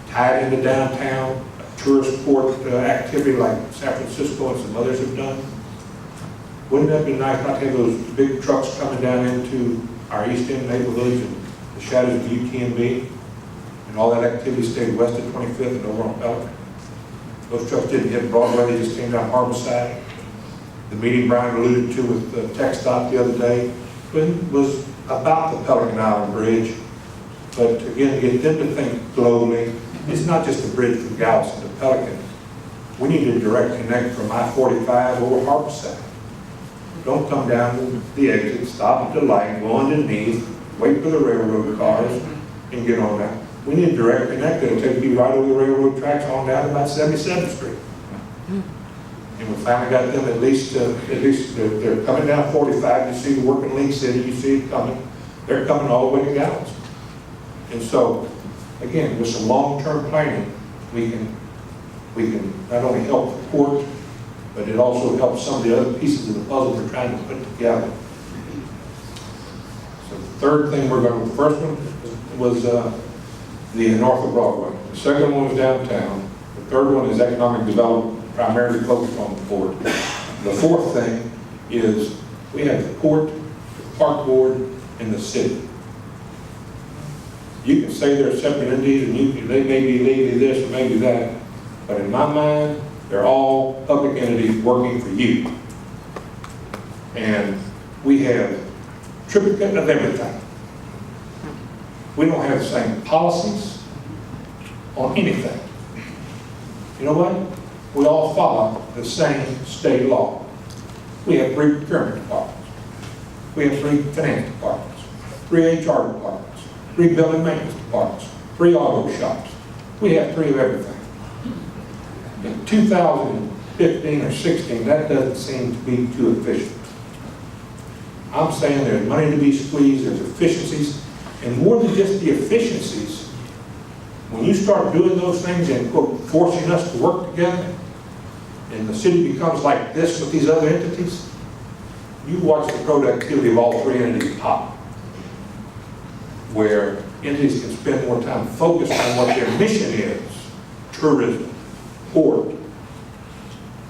tied into downtown, a tourist port activity like San Francisco and some others have done? Wouldn't that be nice not to have those big trucks coming down into our east end neighborhoods and the shadows of UTMB, and all that activity stayed west of 25th and over on Pelican? Those trucks didn't hit Broadway, they just came down Harborside. The meeting Brian alluded to with TxDOT the other day was about the Pelican Island Bridge. But again, to get them to think globally, it's not just a bridge from Galveston to Pelican. We need a direct connect from I-45 over Harborside. Don't come down the exit, stop at the light, go underneath, wait for the railroad cars, and get on that. We need a direct connect that'll take you right over the railroad tracks on down to about 77th Street. And we finally got them at least they're coming down 45. You see the working Link City, you see it coming. They're coming all the way to Galveston. And so, again, with some long-term planning, we can not only help the port, but it also helps some of the other pieces of the puzzle we're trying to put together. So the third thing the first one was the north of Broadway. The second one was downtown. The third one is economic development, primarily focused on the port. The fourth thing is we have the port, the park board, and the city. You can say they're separate entities, and they may be legally this or maybe that, but in my mind, they're all public entities working for you. And we have triplicate of everything. We don't have the same policies on anything. You know what? We all follow the same state law. We have 3 procurement departments. We have 3 finance departments, 3 HR departments, 3 building maintenance departments, 3 auto shops. We have 3 of everything. In 2015 or 16, that doesn't seem to be too efficient. I'm saying there's money to be squeezed, there's efficiencies, and more than just the efficiencies, when you start doing those things and quote, forcing us to work together, and the city becomes like this with these other entities, you watch the productivity of all 3 entities pop, where entities can spend more time focused on what their mission is, tourism, port.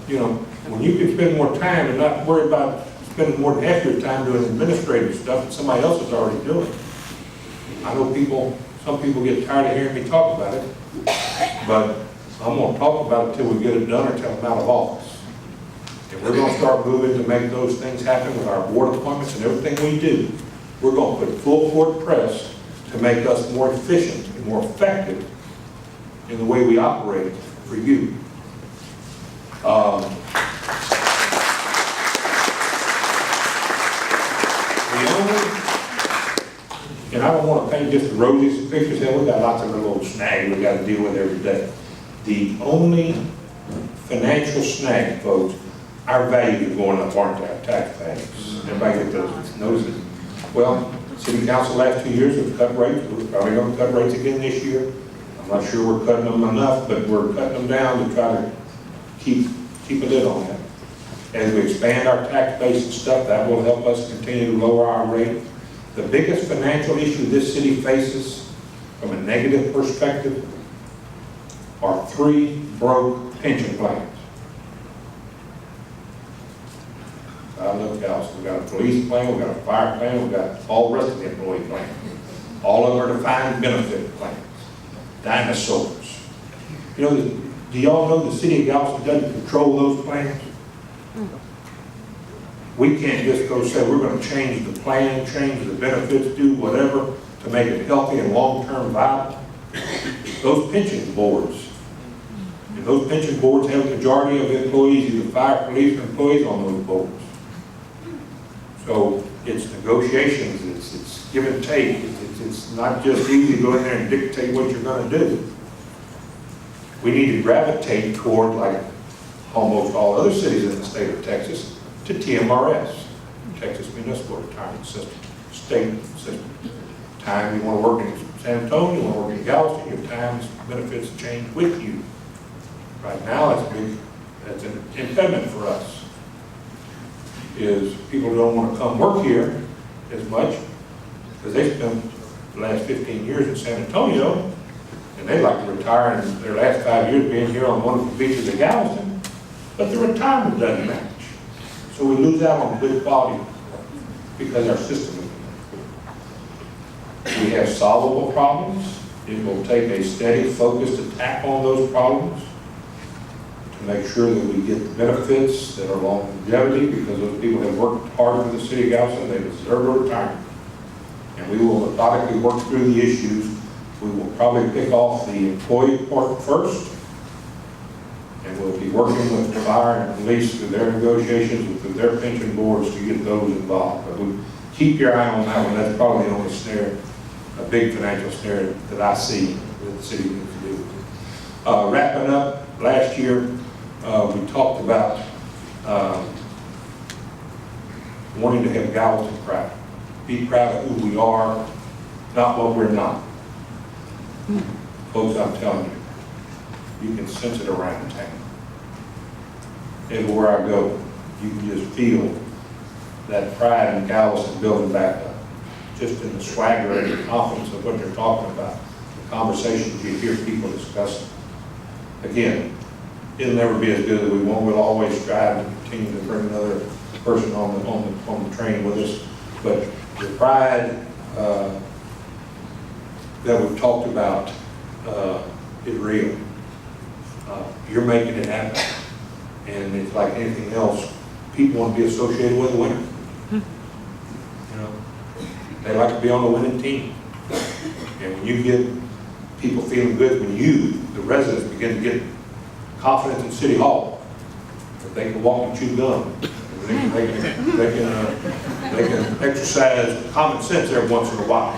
You know, when you can spend more time and not worry about spending more than half your time doing administrative stuff that somebody else is already doing. I know some people get tired of hearing me talk about it, but I'm going to talk about it till we get it done or till I'm out of office. And we're going to start moving to make those things happen with our board appointments and everything we do. We're going to put full court press to make us more efficient and more effective in the way we operate for you. And I don't want to paint just the rosiest pictures, and we've got lots of little snags we got to deal with every day. The only financial snag, folks, our values are going up, aren't they? Our tax values. Everybody get those notices. Well, City Council last 2 years have cut rates. We're probably going to cut rates again this year. I'm not sure we're cutting them enough, but we're cutting them down to try to keep a lid on that. As we expand our tax base and stuff, that will help us continue to lower our rate. The biggest financial issue this city faces from a negative perspective are 3 broke pension plans. I look out, we've got a police plan, we've got a fire plan, we've got all the rest of the employee plans. All of our defined benefit plans. Dinosaurs. You know, do y'all know the City of Galveston doesn't control those plans? We can't just go say we're going to change the plan, change the benefits, do whatever to make it healthy and long-term viable. Those pension boards, and those pension boards have the majority of employees, either fire, police, or employees on those boards. So it's negotiations, it's give and take. It's not just easy to go in there and dictate what you're going to do. We need to gravitate toward, like almost all other cities in the state of Texas, to TMRS, Texas Municipal Retirement System, state system. Time you want to work in San Antonio, you want to work in Galveston, your time's benefits change with you. Right now, that's an impediment for us, is people don't want to come work here as much because they spent the last 15 years in San Antonio, and they'd like to retire in their last 5 years being here on one of the beaches of Galveston, but the retirement doesn't match. So we lose out on good quality because our system is. We have solvable problems. It will take a steady, focused attack on those problems to make sure that we get the benefits that are longevity, because those people have worked hard for the City of Galveston. They deserve a retirement. And we will methodically work through the issues. We will probably pick off the employee part first, and we'll be working with the fire and police through their negotiations with their pension boards to get those involved. But we keep your eye on that one. That's probably the only snare, a big financial snare that I see that the city needs to do. Wrapping up, last year We talked about wanting to have Galveston proud. Be proud of who we are, not what we're not. Folks, I'm telling you, you can sense it around town. Everywhere I go, you can just feel that pride in Galveston building back up. Just in the swagger and the confidence of what they're talking about, the conversations you hear people discussing. Again, it'll never be as good as we want. We'll always strive to continue to bring another person on the train with us. But the pride that we've talked about is real. You're making it happen. And it's like anything else, people want to be associated with a winner. You know, they like to be on the winning team. And when you get people feeling good, when you, the residents, begin to get confidence in City Hall, that they can walk and chew gum, they can exercise common sense every once in a while.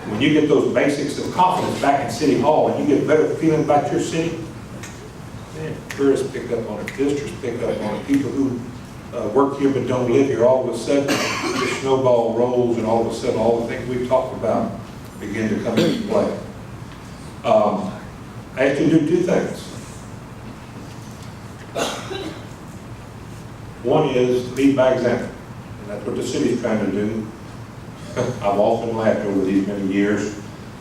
When you get those basics of confidence back in City Hall and you get better feeling about your city, man, tourists pick up on it, visitors pick up on it, people who work here but don't live here, all of a sudden the snowball rolls and all of a sudden all the things we've talked about begin to come into play. I have to do two things. One is lead by example, and that's what the city's trying to do. I've often laughed over these many years.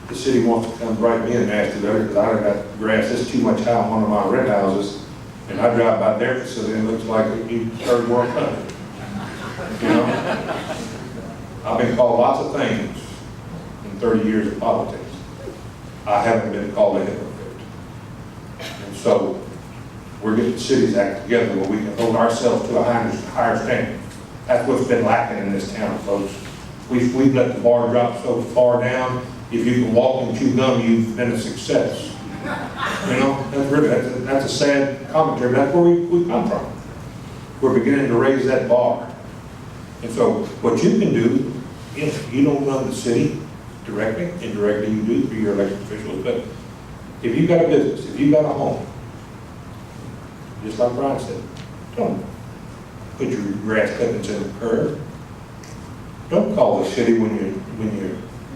The city wants to come write me a nasty letter because I got grass that's too much high on one of my rent houses, and I drive by their facility and it looks like a third world country. You know, I've been called lots of things in 30 years of politics. I haven't been called a hypocrite. And so we're getting the cities act together where we can hold ourselves to a higher standard. That's what's been lacking in this town, folks. We've let the bar drop so far down. If you can walk and chew gum, you've been a success. You know, that's a sad commentary. That's where we come from. We're beginning to raise that bar. And so what you can do, if you don't run the city directly, indirectly you do through your elected officials, but if you've got a business, if you've got a home, just like Brian said, don't put your grass clippings in the curb. Don't call the city when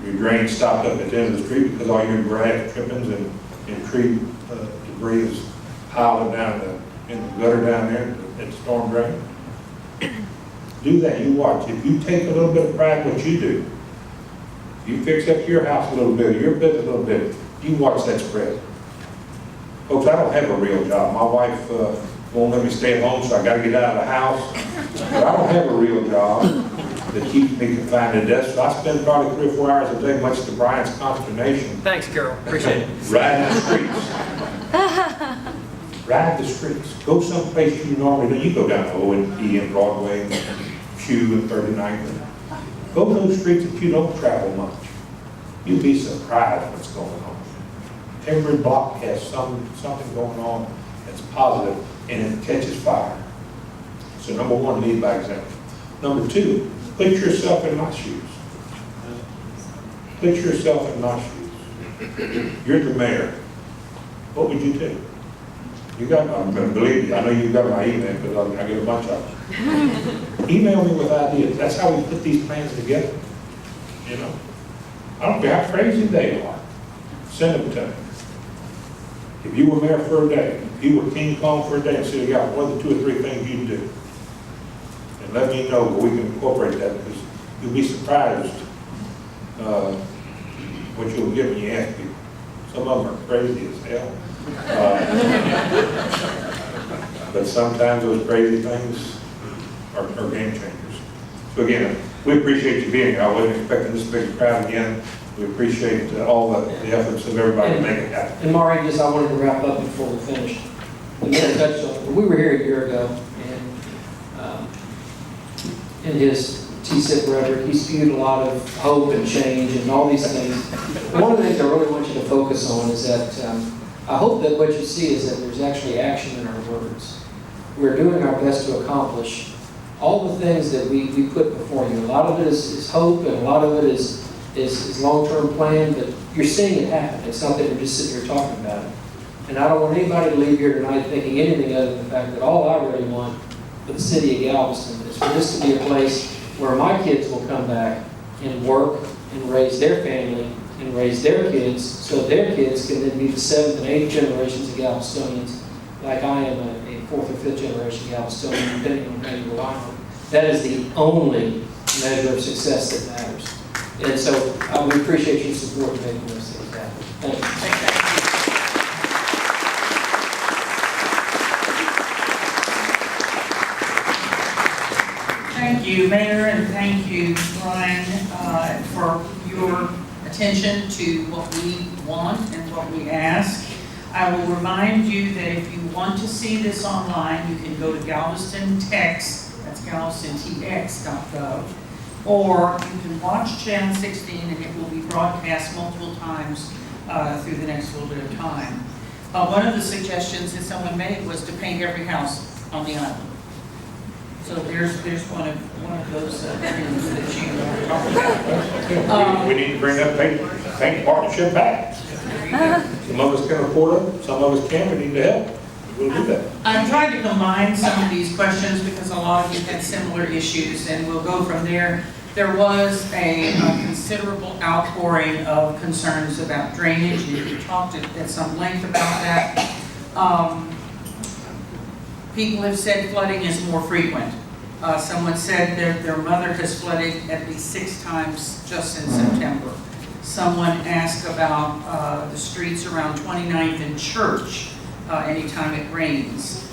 your drain stopped up at the end of the street because all your grass clippings and tree debris is piling down in the gutter down there at the storm drain. Do that, you watch. If you take a little bit of pride in what you do, you fix up your house a little bit, your business a little bit, you watch that spread. Folks, I don't have a real job. My wife won't let me stay at home, so I got to get out of the house. But I don't have a real job that keeps me confined to a desk. So I spend probably 3 or 4 hours a day, much to Brian's consternation. Thanks, Carol. Appreciate it. Riding the streets. Ride the streets. Go someplace you normally don't. You go down to O&E and Broadway and Q and 39th. Go to those streets that you don't travel much. You'll be surprised what's going on. Every block has something going on that's positive and it catches fire. So number one, lead by example. Number two, put yourself in my shoes. Put yourself in my shoes. You're the mayor. What would you do? You got my, believe me, I know you got my email because I get a bunch of them. Email me with ideas. That's how we put these plans together. You know, I don't care how crazy they are. Send them to me. If you were mayor for a day, if you were King Kong for a day and City of Galveston, what are the 2 or 3 things you'd do? And let me know where we can incorporate that because you'll be surprised what you'll get when you ask people. Some of them are crazy as hell. But sometimes those crazy things are game changers. So again, we appreciate you being here. I wasn't expecting this big crowd again. We appreciate all the efforts of everybody to make it happen. And Maury, just I wanted to wrap up before we finish. The mayor touched on, we were here a year ago, and in his TSIP rhetoric, he spewed a lot of hope and change and all these things. One of the things I really want you to focus on is that I hope that what you see is that there's actually action in our words. We're doing our best to accomplish all the things that we put before you. A lot of it is hope, and a lot of it is long-term plan, but you're seeing it happen. It's not that we're just sitting here talking about it. And I don't want anybody to leave here tonight thinking anything other than the fact that all I really want for the city of Galveston is for this to be a place where my kids will come back and work and raise their family and raise their kids, so their kids can then be the 7th and 8th generations of Galvestonians, like I am a 4th or 5th generation Galvestonian, depending on how you rely on. That is the only measure of success that matters. And so we appreciate your support in making those things happen. Thank you. Thank you, Mayor, and thank you, Brian, for your attention to what we want and what we ask. I will remind you that if you want to see this online, you can go to Galveston Text, that's galvestontx.gov, or you can watch Channel 16 and it will be broadcast multiple times through the next little bit of time. One of the suggestions that someone made was to paint every house on the island. So there's one of those things that you are talking about. We need to bring that paint partnership back. Some of us can afford it, some of us can't, we need to help. We'll do that. I'm trying to combine some of these questions because a lot of you had similar issues, and we'll go from there. There was a considerable outpouring of concerns about drainage, and you talked at some length about that. People have said flooding is more frequent. Someone said their mother has flooded at least 6 times just in September. Someone asked about the streets around 29th and Church anytime it rains.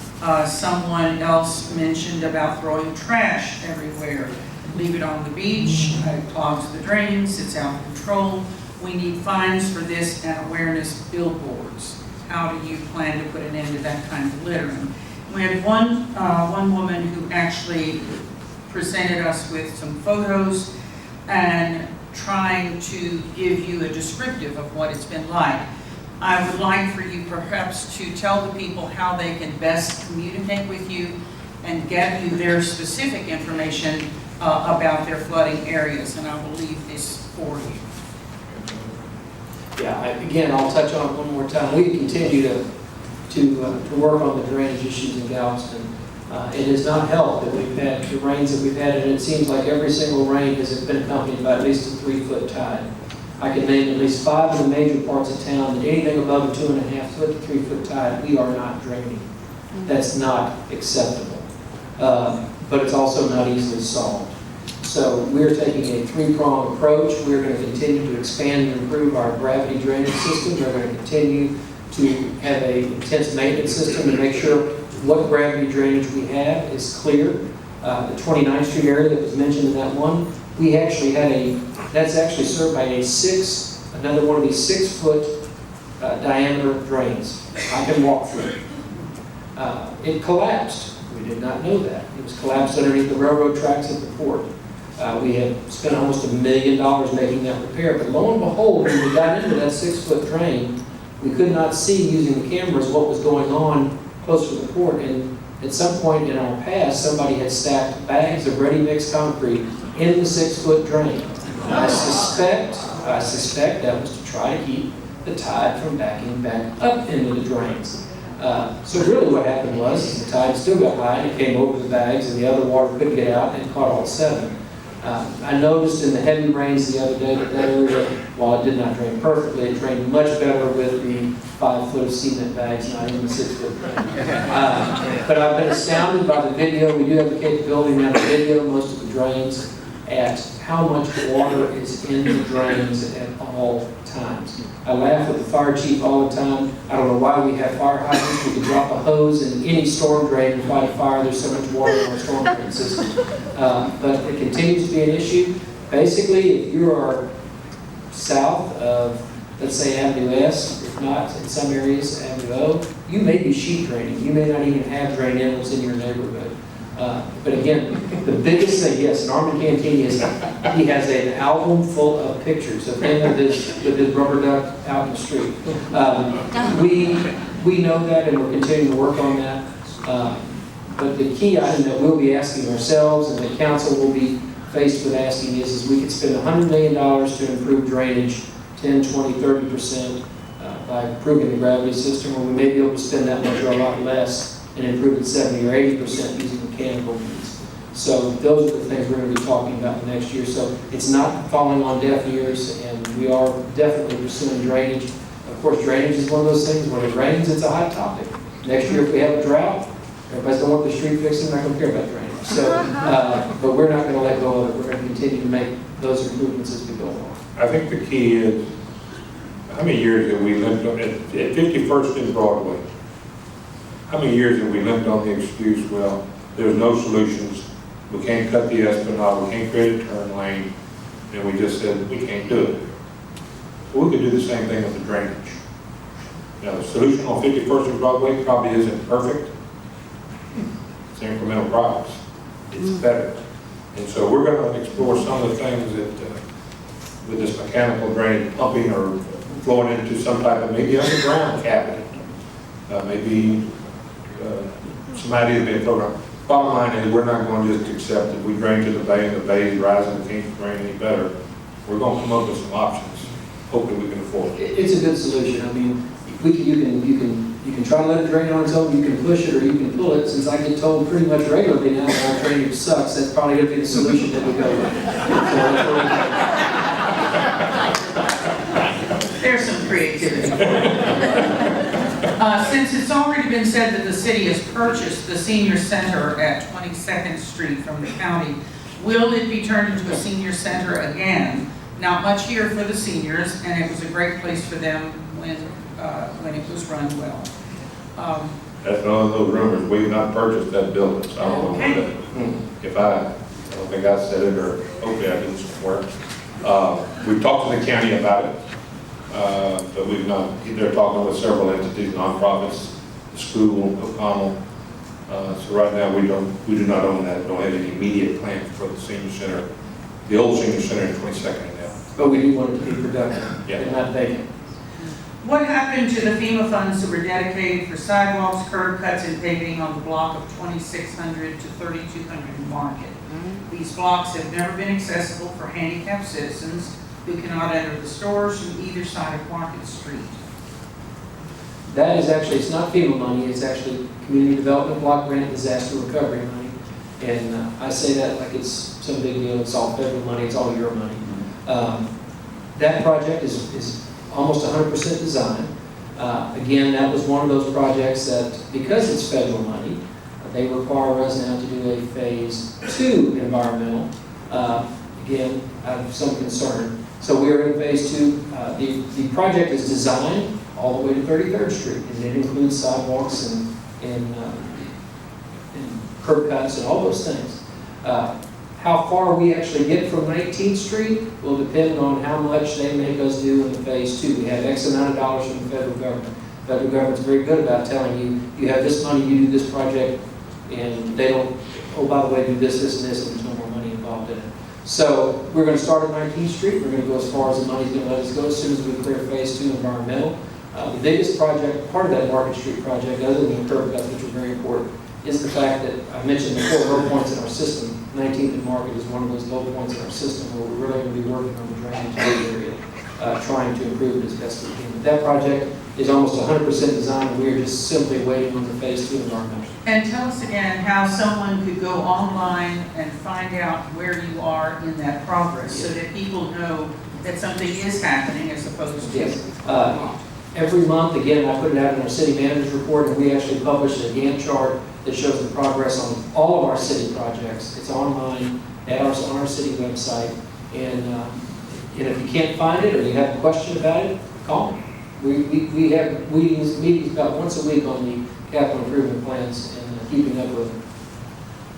Someone else mentioned about throwing trash everywhere. Leave it on the beach, it clogs the drains, it's out of control. We need fines for this and awareness billboards. How do you plan to put an end to that kind of littering? We had one woman who actually presented us with some photos and trying to give you a descriptive of what it's been like. I would like for you perhaps to tell the people how they can best communicate with you and get you their specific information about their flooding areas, and I will leave this for you. Yeah, again, I'll touch on it one more time. We continue to work on the drainage issues in Galveston. It has not helped that we've had the rains that we've had, and it seems like every single rain has been accompanied by at least a 3-foot tide. I can name at least 5 of the major parts of town that anything above a 2.5-foot to 3-foot tide, we are not draining. That's not acceptable. But it's also not easily solved. So we're taking a 3-pronged approach. We're going to continue to expand and improve our gravity drainage system. We're going to continue to have an intense maintenance system to make sure what gravity drainage we have is clear. The 29th Street area that was mentioned in that one, we actually had that's actually served by another one of these 6-foot diameter drains. I can walk through it. It collapsed. We did not know that. It was collapsed underneath the railroad tracks at the port. We had spent almost $1 million making that repair, but lo and behold, when we got into that 6-foot drain, we could not see using the cameras what was going on close to the port, and at some point in our past, somebody had stacked bags of ready-mix concrete in the 6-foot drain. I suspect that was to try to keep the tide from backing back up into the drains. So really what happened was the tide still got high, and it came over the bags, and the other water couldn't get out, and it caught all 7. I noticed in the heavy rains the other day that area, while it did not drain perfectly, it drained much better with the 5-foot of cement bags, not even the 6-foot drain. But I've been astounded by the video. We do have the capability now to video most of the drains at how much water is in the drains at all times. I laugh at the fire chief all the time. I don't know why we have fire hydrants. We can drop a hose in any storm drain and fight a fire. There's so much water in our storm drain system. But it continues to be an issue. Basically, if you are south of, let's say, Avenue S, if not in some areas, Avenue O, you may be sheet draining. You may not even have drain inlets in your neighborhood. But again, the biggest thing, yes, Norman Cantini he has an album full of pictures of him with his rubber duck out in the street. We know that, and we're continuing to work on that. But the key item that we'll be asking ourselves, and the council will be faced with asking is we could spend $100 million to improve drainage, 10, 20, 30% by improving the gravity system, or we may be able to spend that much or a lot less and improve it 70 or 80% using mechanical means. So those are the things we're going to be talking about next year. So it's not falling on deaf ears, and we are definitely pursuing drainage. Of course, drainage is one of those things, when it rains, it's a hot topic. Next year, if we have a drought, everybody's going to want the street fixing, they're not going to care about drainage. So, but we're not going to let go of it. We're going to continue to make those improvements as we go along. I think the key is, how many years have we lived on, at 51st and Broadway, how many years have we lived on the excuse, well, there's no solutions, we can't cut the Esplanade, we can't create a turn lane, and we just said, we can't do it. Well, we could do the same thing with the drainage. Now, the solution on 51st and Broadway probably isn't perfect. It's incremental progress. It's better. And so we're going to explore some of the things that, with this mechanical drainage pumping or flowing into some type of maybe underground cabinet. Maybe some ideas being thrown around. Bottom line is, we're not going to just accept that we drain to the bay and the bay is rising and can't drain any better. We're going to come up with some options. Hopefully we can afford it. It's a good solution. I mean, you can try to let it drain on its own, you can push it, or you can pull it. Since I get told pretty much regularly now that our drainage sucks, that's probably going to be the solution that we go with. There's some creativity. Since it's already been said that the city has purchased the senior center at 22nd Street from the county, will it be turned into a senior center again? Not much here for the seniors, and it was a great place for them when it was run well. That's one of those rumors. We've not purchased that building, so I don't know Okay. if I don't think I said it, or hopefully I did somewhere. We've talked to the county about it, but we've not, they're talking with several entities, nonprofits, the school, O'Connell. So right now we do not own that, don't have any immediate plans for the senior center, the old senior center in 22nd and now. But we do want it to be productive Yeah. and not vacant. What happened to the FEMA funds that were dedicated for sidewalks, curb cuts, and paving on the block of 2600 to 3200 Market? These blocks have never been accessible for handicapped citizens who cannot enter the stores from either side of Market Street. That is actually, it's not FEMA money, it's actually Community Development Block Grant Disaster Recovery money. And I say that like it's some big deal, it's all federal money, it's all your money. That project is almost 100% design. Again, that was one of those projects that, because it's federal money, they require us now to do a phase 2 environmental, again, out of some concern. So we are in phase 2. The project is designed all the way to 33rd Street, and it includes sidewalks and curb cuts and all those things. How far we actually get from 19th Street will depend on how much they make us do in the phase 2. We have X amount of dollars from the federal government. The federal government's very good about telling you, you have this money, you do this project, and they don't, oh, by the way, do this, this, and this, and there's no more money involved in it. So we're going to start at 19th Street. We're going to go as far as the money's going to let us go as soon as we clear phase 2 environmental. The biggest project, part of that Market Street project, other than the curb cuts, which are very important, is the fact that I mentioned the 4 low points in our system. 19th and Market is one of those low points in our system where we're really going to be working on the drainage area, trying to improve it as best we can. But that project is almost 100% designed, and we are just simply waiting on the phase 2 environmental. And tell us again how someone could go online and find out where you are in that progress, so that people know that something is happening as opposed to. Yes. Every month, again, I put it out in our city manager's report, and we actually publish a Gantt chart that shows the progress on all of our city projects. It's online on our city website. And if you can't find it or you have a question about it, call me. We have meetings about once a week on the capital improvement plans and keeping up with them.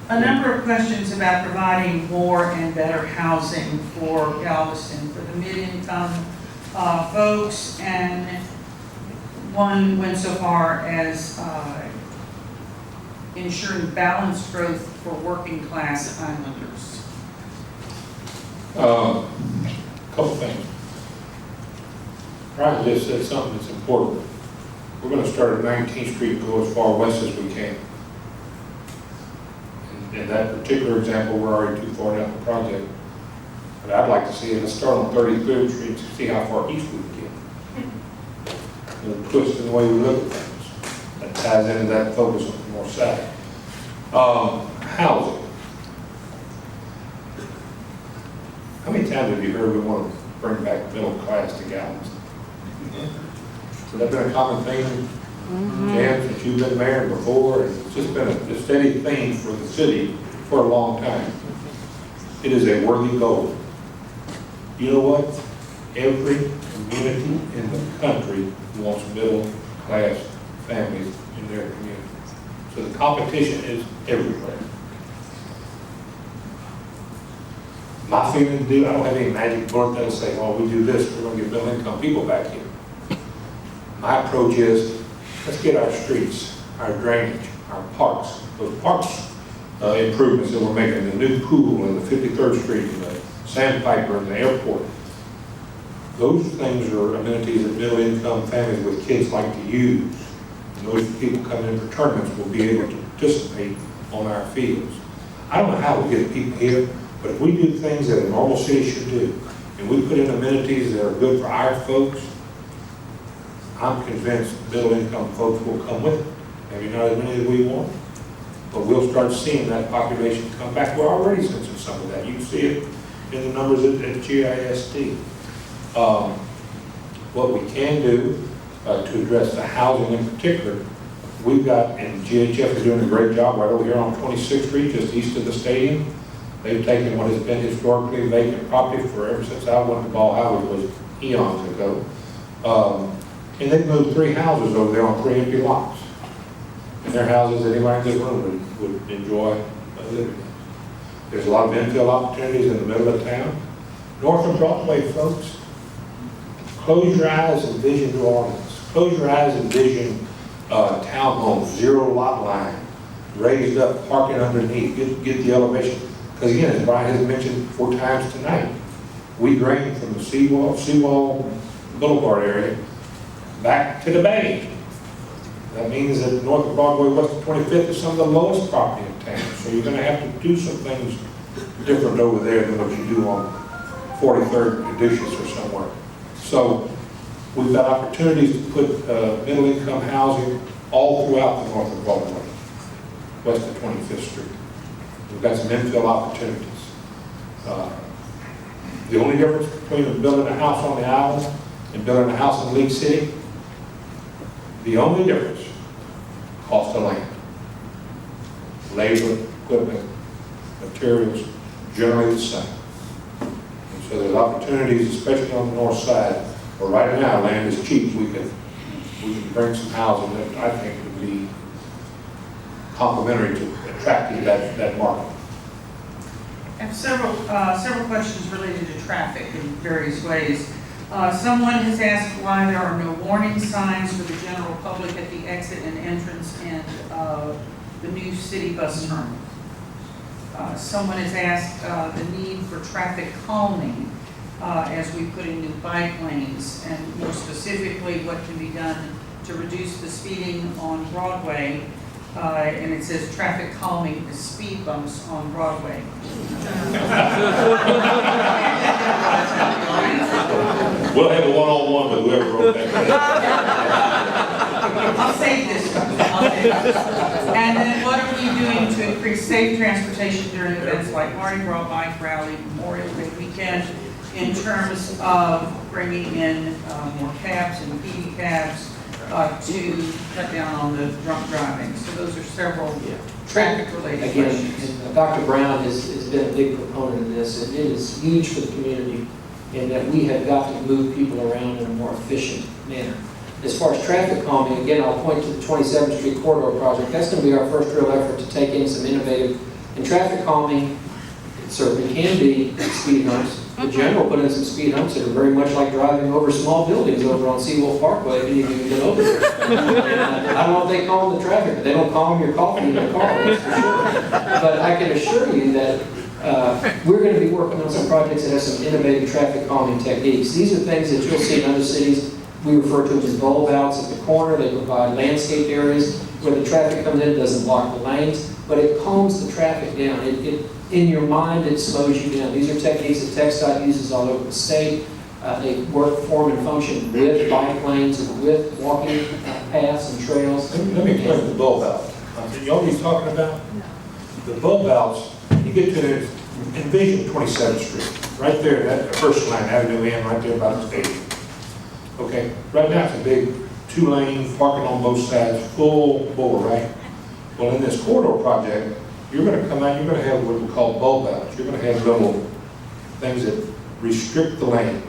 A number of questions about providing more and better housing for Galveston, for the mid-income folks, and one went so far as ensuring balanced growth for working class islanders. Couple things. Brian just said something that's important. We're going to start at 19th Street and go as far west as we can. In that particular example, we're already too far down the project. But I'd like to see it, let's start on 33rd Street to see how far east we can get. little twist in the way we look at things. That ties into that focus on the north side. Housing. How many times have you heard we want to bring back middle class to Galveston? So that's been a common theme, Jan, since you've been mayor before, and it's just been a steady theme for the city for a long time. It is a worthy goal. You know what? Every community in the country wants middle class families in their community. So the competition is everywhere. My feeling to do, I don't have any magic bullet that'll say, oh, we do this, we're going to get middle income people back here. My approach is, let's get our streets, our drainage, our parks, those parks improvements that we're making, the new pool and the 53rd Street and the sandpiper and the airport. Those things are amenities that middle income families with kids like to use. And those people coming in for tournaments will be able to participate on our fields. I don't know how we get people here, but if we do things that a normal city should do, and we put in amenities that are good for our folks, I'm convinced middle income folks will come with it. Maybe not as many as we want, but we'll start seeing that population come back. We're already sensing some of that. You can see it in the numbers at GISD. What we can do to address the housing in particular, we've got, and GHF is doing a great job right over here on 26th Street, just east of the stadium. They've taken what has been historically vacant property for ever since I went to Ball Howard, was eons ago. And they've moved 3 houses over there on 3 empty lots. And they're houses that anybody in this room would enjoy living in. There's a lot of infill opportunities in the middle of town. North of Broadway, folks, close your eyes and vision New Orleans. Close your eyes and vision townhomes, 0 lot line, raised up, parking underneath, get the elevation. Because again, as Brian has mentioned 4 times tonight, we drain from the seawall Boulevard area back to the bay. That means that north of Broadway, west of 25th is some of the lowest property in town. So you're going to have to do some things different over there than what you do on 43rd and Caduceus or somewhere. So we've got opportunities to put middle income housing all throughout the north of Broadway, west of 25th Street. We've got some infill opportunities. The only difference between building a house on the island and building a house in League City, the only difference, cost of land. Labor, equipment, materials, generally the same. And so there's opportunities, especially on the north side, where right now land is cheap. We can bring some housing that I think would be complementary to attracting that market. I have several questions related to traffic in various ways. Someone has asked why there are no warning signs for the general public at the exit and entrance and the new city bus terminal. Someone has asked the need for traffic calming as we put in new bike lanes, and more specifically what can be done to reduce the speeding on Broadway. And it says traffic calming the speed bumps on Broadway. We'll have a one-on-one with whoever wrote that. I'll save this one. And then what are we doing to increase safe transportation during events like Mardi Gras, Bike Rally, Memorial Day weekend, in terms of bringing in more cabs and PD cabs to cut down on the drunk driving? So those are several traffic-related questions. And Dr. Brown has been a big proponent of this, and it is huge for the community in that we have got to move people around in a more efficient manner. As far as traffic calming, again, I'll point to the 27th Street Corridor Project. That's going to be our first real effort to take in some innovative, and traffic calming, it certainly can be speed humps. The general put in some speed humps that are very much like driving over small buildings over on Seibel Parkway if any of you have been over there. I don't know if they calm the traffic, but they don't calm your coffee in the car, that's for sure. But I can assure you that we're going to be working on some projects that have some innovative traffic calming techniques. These are things that you'll see in other cities. We refer to them as bulb outs at the corner. They provide landscaped areas where the traffic comes in, it doesn't block the lanes, but it calms the traffic down. In your mind, it slows you down. These are techniques that TxDOT uses all over the state. They work, form, and function with bike lanes and with walking paths and trails. Let me explain the bulb outs. You know what he's talking about? The bulb outs, you get to the, envision 27th Street, right there, that first line, Avenue N, right there by the stadium. Okay, right now it's a big 2-lane, parking on both sides, full bore, right? Well, in this corridor project, you're gonna come out, you're gonna have what we call bulb outs. You're gonna have little things that restrict the lanes.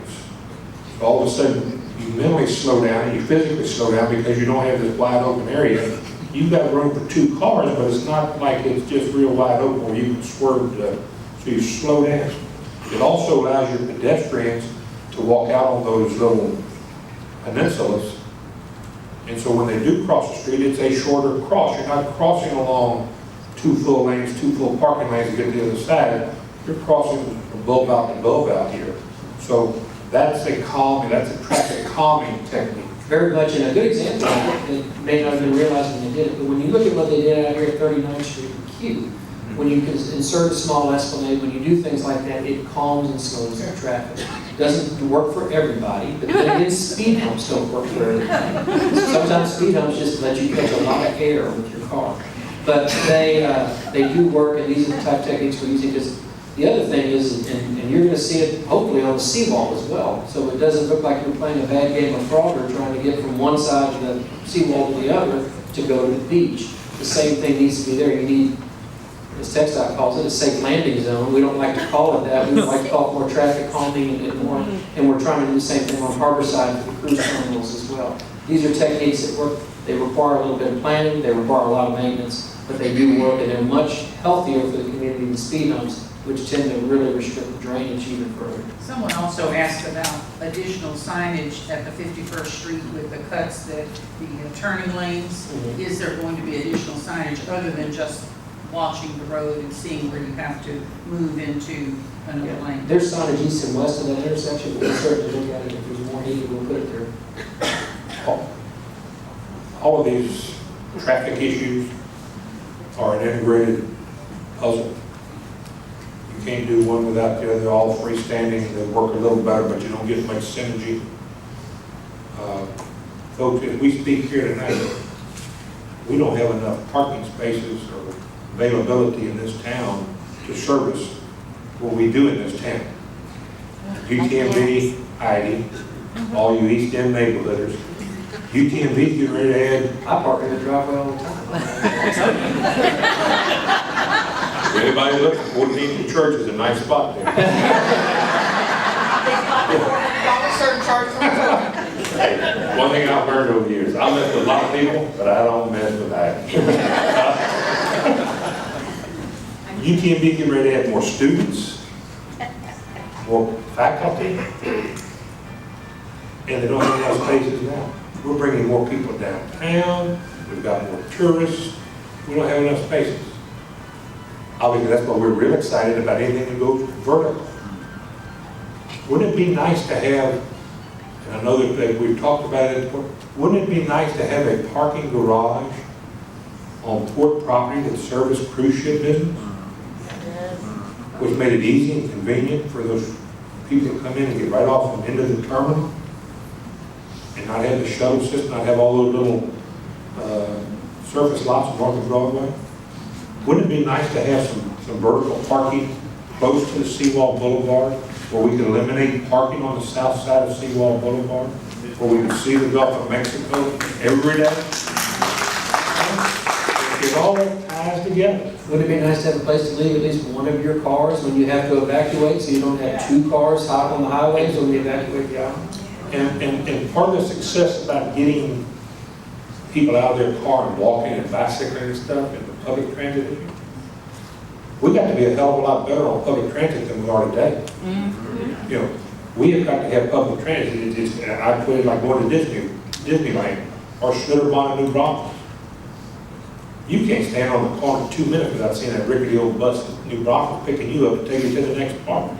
So all of a sudden, you mentally slow down and you physically slow down because you don't have this wide open area. You've got room for 2 cars, but it's not like it's just real wide open where you can swerve, so you slow down. It also allows your pedestrians to walk out on those little peninsulas. And so when they do cross the street, it's a shorter cross. You're not crossing along 2 full lanes, 2 full parking lanes to get to the other side. You're crossing from bulb out to bulb out here. So that's a calming, that's a traffic calming technique. Very much, and a good example of it, that may not have been realized when they did it, but when you look at what they did out here at 39th Street and Q, when you can insert a small esplanade, when you do things like that, it calms and slows the traffic. It doesn't work for everybody, but then again, speed humps don't work for everybody. Sometimes speed humps just let you catch a lot of air with your car. But they do work, and these are the type of techniques we're using, because the other thing is, and you're going to see it hopefully on the seawall as well, so it doesn't look like you're playing a bad game of Frogger trying to get from one side of the seawall to the other to go to the beach. The same thing needs to be there. You need, as TxDOT calls it, a safe landing zone. We don't like to call it that. We like to call it more traffic calming and more, and we're trying to do the same thing on Harborside for the cruise terminals as well. These are techniques that work. They require a little bit of planning, they require a lot of maintenance, but they do work, and they're much healthier for the community than speed humps, which tend to really restrict the drainage even further. Someone also asked about additional signage at the 51st Street with the cuts that the turning lanes. Is there going to be additional signage other than just watching the road and seeing where you have to move into another lane? There's signage east and west of that intersection, but we'll certainly look at it. If there's more needed, we'll put it there. All of these traffic issues are an integrated puzzle. You can't do one without the other. They're all freestanding. They work a little better, but you don't get much synergy. Folks, as we speak here tonight, we don't have enough parking spaces or availability in this town to service what we do in this town. UTMB, Heidi, all you East End neighborhooders, UTMB getting ready to add. I park in the driveway all the time. Anybody look, 14th Church is a nice spot there. Hey, one thing I've learned over the years, I mess with a lot of people, but I don't mess with that. UTMB getting ready to add more students, more faculty, and they don't have enough spaces now. We're bringing more people downtown, we've got more tourists, we don't have enough spaces. Obviously, that's why we're real excited about anything that goes vertical. Wouldn't it be nice to have, and I know that we've talked about it, wouldn't it be nice to have a parking garage on port property that serviced cruise ship business? Which made it easy and convenient for those people to come in and get right off and into the terminal and not have the shuttle system, not have all those little surface lots north of Broadway. Wouldn't it be nice to have some vertical parking close to the Seawall Boulevard where we could eliminate parking on the south side of Seawall Boulevard, where we could see the Gulf of Mexico every day? It all ties together. Wouldn't it be nice to have a place to leave at least one of your cars when you have to evacuate, so you don't have 2 cars hot on the highways when you evacuate the island? And part of the success about getting people out of their car and walking and bicycling and stuff in the public transit issue, we got to be a hell of a lot better on public transit than we are today. Mm-hmm. You know, we have got to have public transit. I put it like going to Disneyland or Schlitterbahn in New Braunfels. You can't stand on the corner 2 minutes without seeing that rickety old bus in New Braunfels picking you up and taking you to the next park.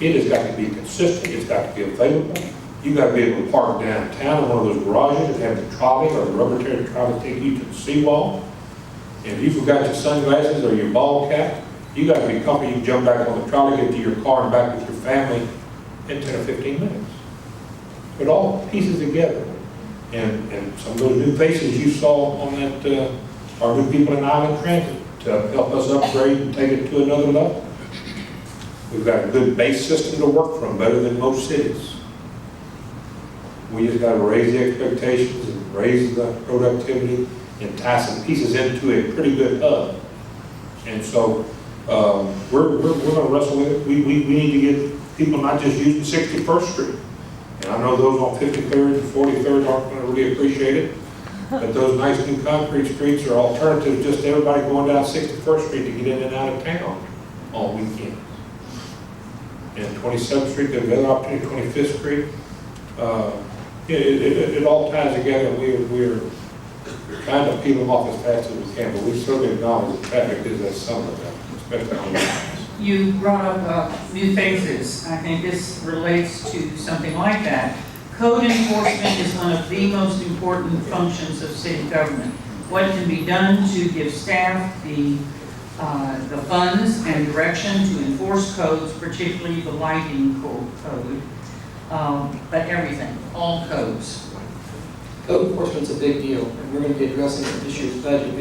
It has got to be consistent. It's got to be available. You've got to be able to park downtown in one of those garages and have the trolley or the rubber tail trolley take you to the seawall. And if you forgot your sunglasses or your ball cap, you got to be comfortable. You jump back on the trolley, get to your car and back with your family in 10 or 15 minutes. put all the pieces together. And some of those new faces you saw on that, are new people in Island Transit to help us upgrade and take it to another level. We've got a good base system to work from, better than most cities. We just got to raise the expectations and raise the productivity and tie some pieces into a pretty good hub. And so we're going to wrestle with it. We need to get people not just using 61st Street. And I know those on 53rd and 43rd aren't going to really appreciate it. But those nice new concrete streets are alternatives just to everybody going down 61st Street to get in and out of town on weekends. And 27th Street, there's another opportunity, 25th Street. It all ties together. We're trying to peel them off as fast as we can, but we certainly acknowledge that traffic is at some of them, especially on the weekends. You brought up new faces. I think this relates to something like that. Code enforcement is one of the most important functions of city government. What can be done to give staff the funds and direction to enforce codes, particularly the lighting code, but everything, all codes. Code enforcement's a big deal, and we're going to be addressing it this year's budget.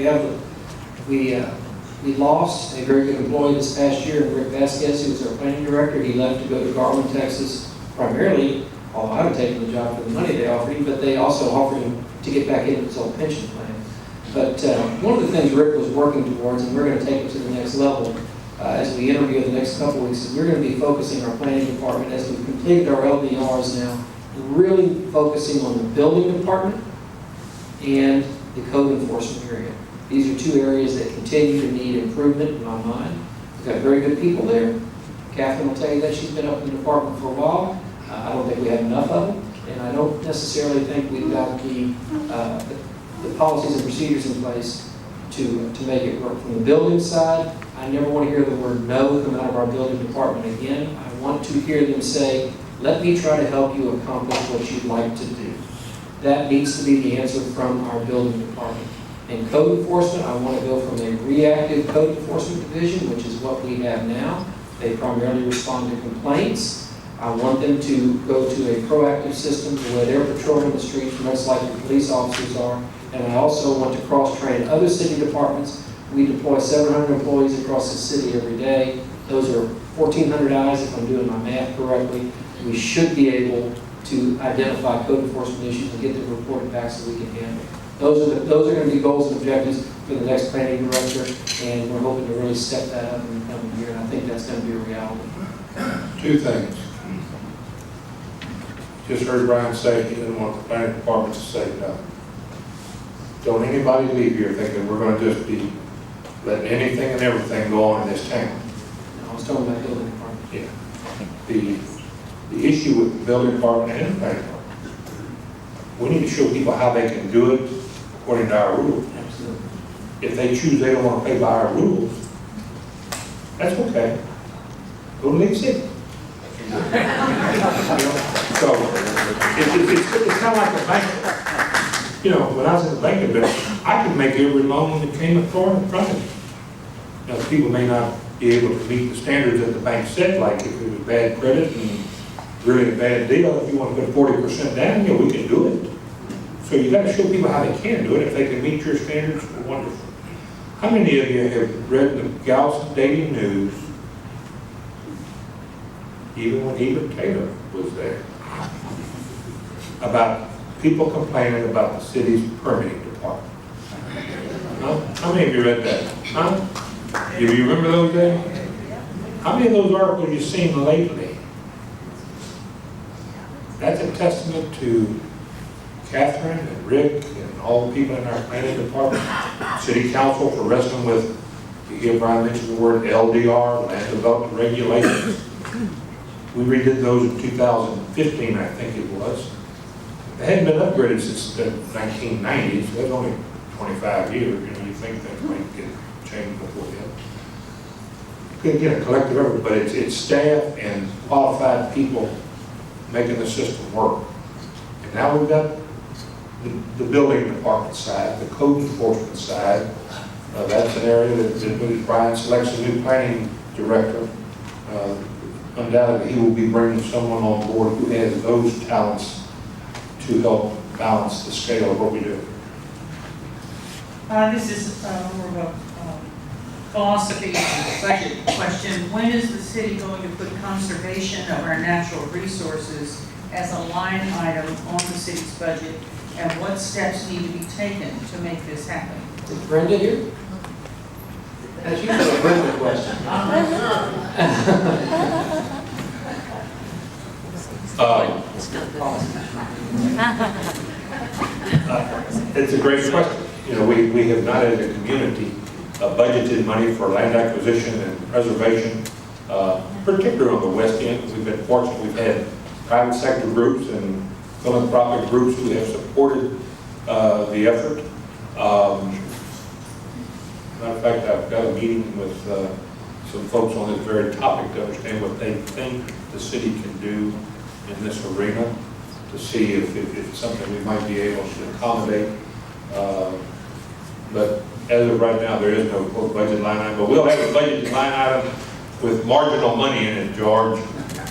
We lost a very good employee this past year, Rick Vasquez, who was our planning director. He left to go to Garland, Texas, primarily, although I would take the job for the money they offered him, but they also offered him to get back into his old pension plan. But one of the things Rick was working towards, and we're going to take it to the next level as we interview the next couple of weeks, is we're going to be focusing our planning department as we've completed our LDRs now, really focusing on the building department and the code enforcement area. These are two areas that continue to need improvement in my mind. We've got very good people there. Catherine will tell you that she's been up in the department for a while. I don't think we have enough of them, and I don't necessarily think we've got the policies and procedures in place to make it work. From the building side, I never want to hear the word no come out of our building department again. I want to hear them say, let me try to help you accomplish what you'd like to do. That needs to be the answer from our building department. In code enforcement, I want to go from a reactive code enforcement division, which is what we have now. They primarily respond to complaints. I want them to go to a proactive system where they're patrolling the streets much like the police officers are. And I also want to cross-train other city departments. We deploy 700 employees across the city every day. Those are 1,400 eyes, if I'm doing my math correctly. We should be able to identify code enforcement issues and get them reported back so we can handle it. Those are going to be goals and objectives for the next planning director, and we're hoping to really step that up in the coming year, and I think that's going to be a reality. Two things. Just heard Brian say he didn't want the planning department to say no. Don't anybody leave here thinking we're going to just be letting anything and everything go on in this town. I was talking about building department. Yeah. The issue with the building department and the planning department, we need to show people how they can do it according to our rules. Absolutely. If they choose they don't want to play by our rules, that's okay. Go to League City. So it's kind of like a bank. You know, when I was in the banking business, I could make every loan that came in front of me. Now, people may not be able to meet the standards that the bank set, like if it was bad credit and really a bad deal, if you want to put 40% down, yeah, we can do it. So you got to show people how they can do it. If they can meet your standards, wonderful. How many of you have read the Galveston Daily News, even when Eva Taylor was there, about people complaining about the city's permitting department? Huh? How many of you read that? Huh? Do you remember those days? How many of those articles you've seen lately? That's a testament to Catherine and Rick and all the people in our planning department, city council for wrestling with, you hear Brian mention the word LDR, land development regulations. We redid those in 2015, I think it was. They hadn't been upgraded since the 1990s, so that's only 25 years. You know, you think things might get changed before then. Couldn't get a collective effort, but it's staff and qualified people making the system work. And now we've got the building department side, the code enforcement side. That's an area that Brian selects a new planning director. Undoubtedly, he will be bringing someone on board who has those talents to help balance the scale of what we do. This is more of a philosophy budget question. When is the city going to put conservation of our natural resources as a line item on the city's budget? And what steps need to be taken to make this happen? Is Brenda here? That's usually a Brenda question. It's a great question. You know, we have not as a community budgeted money for land acquisition and preservation, particularly on the west end. We've been fortunate. We've had private sector groups and philanthropic groups who have supported the effort. Matter of fact, I've got a meeting with some folks on this very topic to understand what they think the city can do in this arena, to see if it's something we might be able to accommodate. But as of right now, there is no quote budget line item, but we'll have a budgeted line item with marginal money in it, George,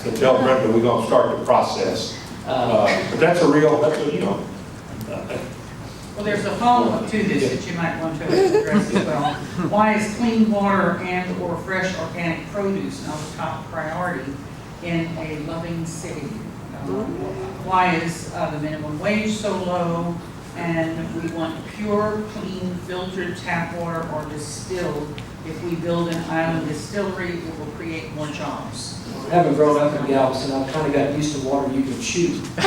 to tell Brenda we're going to start the process. But that's a, you know. Well, there's a follow-up to this that you might want to address as well. Why is clean water and or fresh organic produce not a top priority in a loving city? Why is the minimum wage so low? And we want pure, clean, filtered tap water or distilled. If we build an island distillery, it will create more jobs. I haven't grown up in Galveston. I've kind of got used to water you can chew. But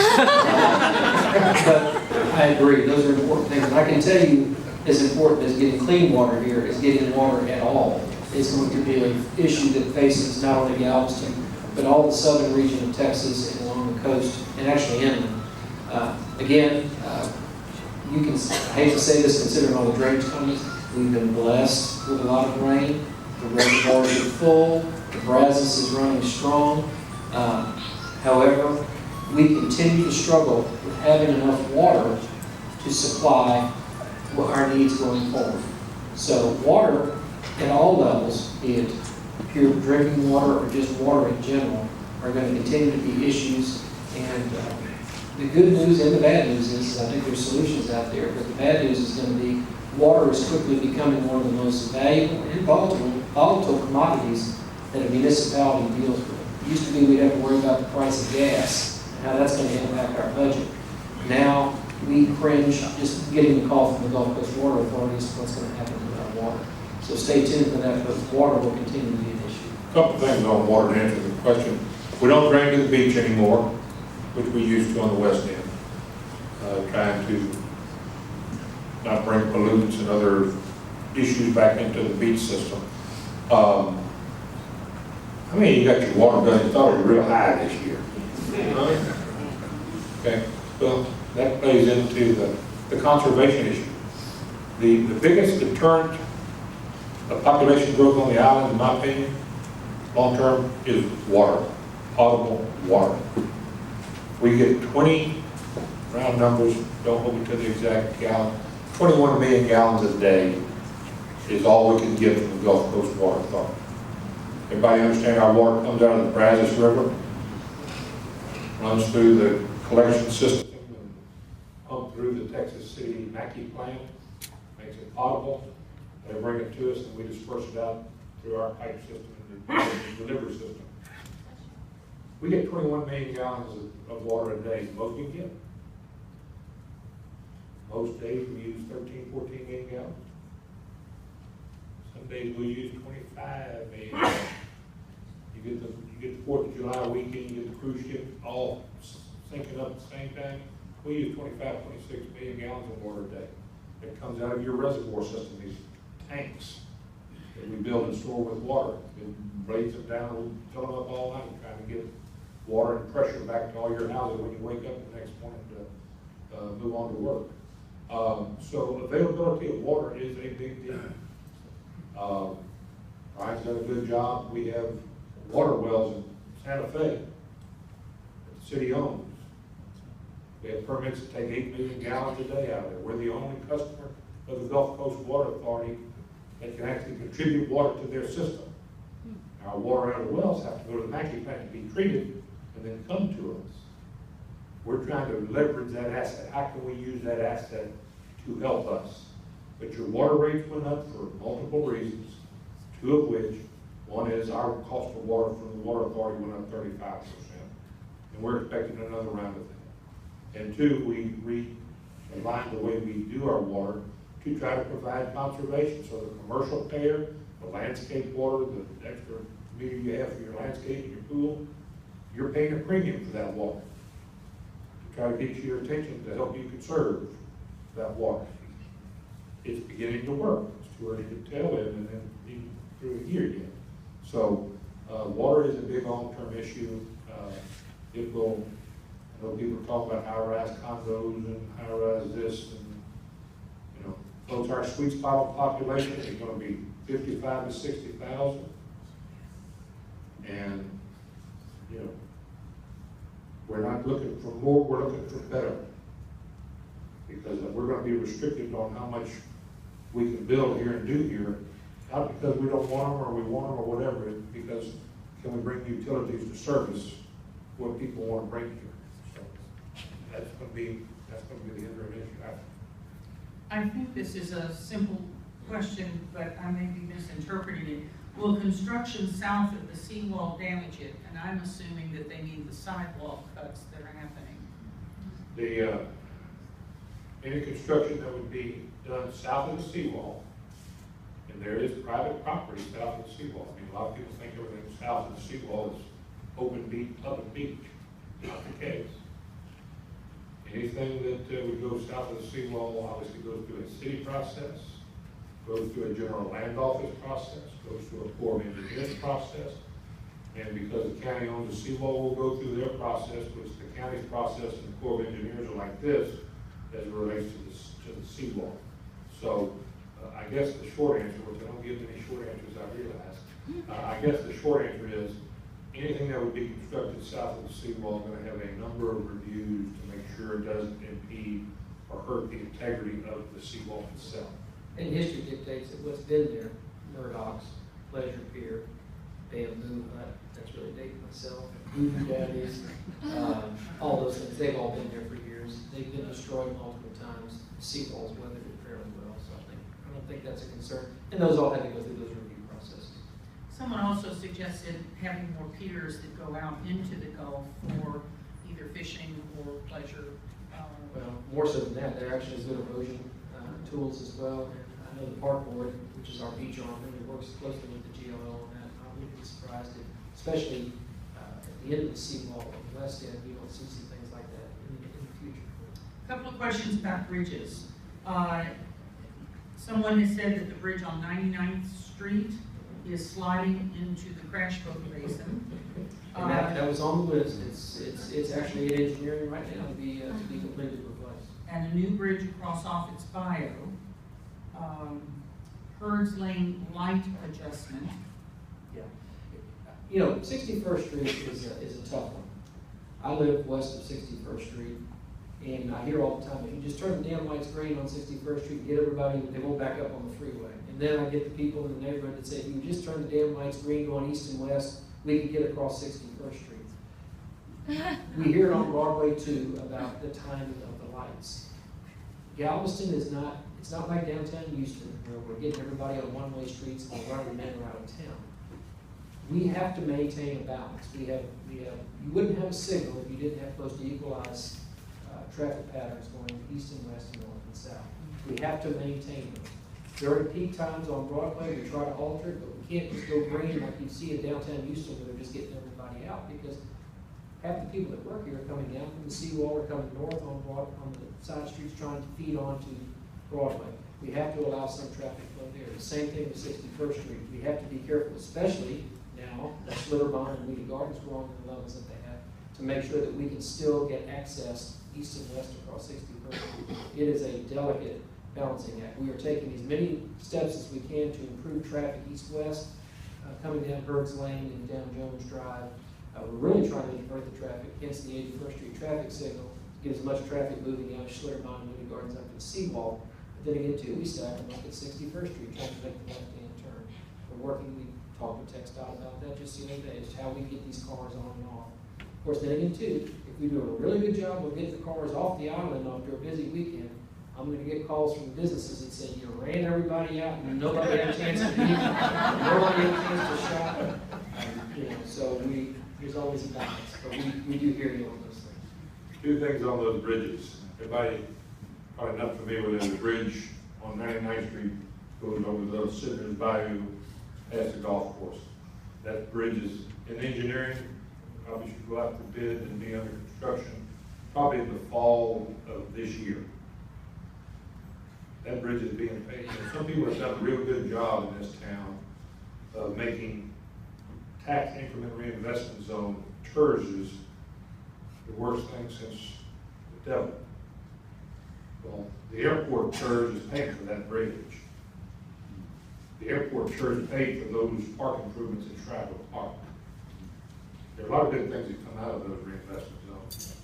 I agree, those are important things. And I can tell you, as important as getting clean water here is getting water at all. It's going to be an issue that faces not only Galveston, but all the southern region of Texas and along the coast, and actually inland. Again, you can, I hate to say this considering all the drainage companies, we've been blessed with a lot of rain. The reservoirs are full, the Brazos is running strong. However, we continue to struggle with having enough water to supply our needs going forward. So water at all levels, be it pure drinking water or just water in general, are going to continue to be issues. And the good news and the bad news is I think there's solutions out there, but the bad news is going to be water is quickly becoming one of the most valuable and volatile commodities that a municipality deals with. It used to be we'd have to worry about the price of gas and how that's going to impact our budget. Now we cringe just getting the call from the Gulf Coast Water Authorities what's going to happen with our water. So stay tuned for that, but water will continue to be an issue. A couple of things on water to answer the question. We don't drain to the beach anymore, which we used to on the west end, trying to not bring pollutants and other issues back into the beach system. I mean, you got your water bill, you thought it was real high this year. Okay, well, that plays into the conservation issue. The biggest deterrent of population growth on the island, in my opinion, long term, is water, potable water. We get 20, round numbers, don't hold me to the exact gallon, 21 million gallons a day is all we can get from the Gulf Coast Water Authority. Everybody understand our water comes out of the Brazos River, runs through the collection system, and pump through the Texas City Mackey plant, makes it potable. They bring it to us and we disperse it out through our pipe system and the delivery system. We get 21 million gallons of water a day, most we can get. Most days we use 13, 14 million gallons. Some days we use 25 million gallons. You get the 4th of July weekend, you get the cruise ship all syncing up at the same time. We use 25, 26 million gallons of water a day. It comes out of your reservoir system, these tanks that we build and store with water. It blades them down, we fill them up all night, trying to get water and pressure back to all your houses when you wake up the next morning to move on to work. So availability of water is a big deal. Ryan's done a good job. We have water wells in Santa Fe that the city owns. We have permits that take 8 million gallons a day out of there. We're the only customer of the Gulf Coast Water Authority that can actually contribute water to their system. Our water out of the wells have to go to the Mackey plant to be treated and then come to us. We're trying to leverage that asset. How can we use that asset to help us? But your water rates went up for multiple reasons, two of which, one is our cost of water from the water authority went up 35%, and we're expecting another round of that. And two, we realigned the way we do our water to try to provide conservation. So the commercial payer, the landscape water, the extra meter you have for your landscape and your pool, you're paying a premium for that water. To try to get your attention to help you conserve that water. It's beginning to work. It's too early to tell it, and then even through a year yet. So water is a big long-term issue. It will, I know people talk about high-rise condos and high-rise this, and you know, folks, our sweet spot of population is going to be 55 to 60,000, and you know, we're not looking for more, we're looking for better, because we're going to be restricted on how much we can build here and do here, not because we don't want them or we want them or whatever, it's because can we bring utilities to service what people want to bring here. So that's going to be the hindering issue. I think this is a simple question, but I may be misinterpreting it. Will construction south of the seawall damage it? And I'm assuming that they mean the sidewall cuts that are happening. The any construction that would be done south of the seawall, and there is private property south of the seawall. I mean, a lot of people think everything south of the seawall is open beach, public beach. Not the case. Anything that would go south of the seawall obviously goes through a city process, goes through a general land office process, goes through a Corps of Engineers process, and because the county owns the seawall, will go through their process, which the county's process and the Corps of Engineers are like this, as it relates to the seawall. So I guess the short answer, which I don't give any short answers, I realize, I guess the short answer is anything that would be constructed south of the seawall is going to have a number of reviews to make sure it doesn't impede or hurt the integrity of the seawall itself. And history dictates that what's been there, Murdoch's, Pleasure Pier, Bamboo Hut, that's really dating myself, Voodoo Daddies, all those things, they've all been there for years. They've been destroyed multiple times. Seawall's weathered it fairly well, so I don't think that's a concern. And those all have to go through those review processes. Someone also suggested having more piers that go out into the Gulf for either fishing or pleasure. Well, more so than that, there actually is good erosion tools as well. And I know the park board, which is our beach arm, really works closely with the GLO on that. I wouldn't be surprised if, especially at the end of the seawall on the west end, we don't see some things like that in the future. A couple of questions about bridges. Someone has said that the bridge on 99th Street is sliding into the crash boat basin. And that was on the list. It's actually in engineering right now to be completed and replaced. And a new bridge across Offutt's Bayou. Herds Lane light adjustment. Yeah. You know, 61st Street is a tough one. I live west of 61st Street, and I hear all the time, if you just turn the damn lights green on 61st Street, get everybody, they won't back up on the freeway. And then I get the people in the neighborhood that say, if you just turn the damn lights green going east and west, we can get across 61st Street. We hear it on Broadway too about the timing of the lights. Galveston is not, it's not like downtown Houston where we're getting everybody on one-way streets and running men out of town. We have to maintain a balance. You wouldn't have a signal if you didn't have close to equalize traffic patterns going east and west and north and south. We have to maintain them. During peak times on Broadway, we try to alter it, but we can't just go green like you see in downtown Houston where they're just getting everybody out, because half the people that work here are coming down from the seawall or coming north on the side streets trying to feed onto Broadway. We have to allow some traffic flow there. The same thing with 61st Street. We have to be careful, especially now that Slitterbond and Weedy Gardens growing to the levels that they have, to make sure that we can still get access east and west across 61st Street. It is a delicate balancing act. We are taking as many steps as we can to improve traffic east-west, coming down Herds Lane and down Jones Drive. We're really trying to divert the traffic against the 81st Street traffic signal to get as much traffic moving out of Schlitterbahn and Weedy Gardens up to the seawall. But then again, too, we stack them up at 61st Street trying to make the left-hand turn. We're working, we talked with TxDOT about that just the other day, is how we get these cars on and off. Of course, then again, too, if we do a really good job of getting the cars off the island after a busy weekend, I'm gonna get calls from businesses that say, you ran everybody out, and nobody had a chance to eat, nobody had a chance to shop. You know, so there's always a balance, but we do hear you on those things. Two things on those bridges. Everybody probably not familiar with the bridge on 99th Street goes over the little Sitters Bayou past the golf course. That bridge is in engineering, probably should go out to bid and be under construction, probably in the fall of this year. That bridge is being paid. And some people have done a real good job in this town of making tax increment reinvestment zone TERSs the worst thing since the devil. Well, the airport TERS is paying for that bridge. The airport TERS paid for those park improvements in Seibel Park. There are a lot of good things that come out of those reinvestment zones.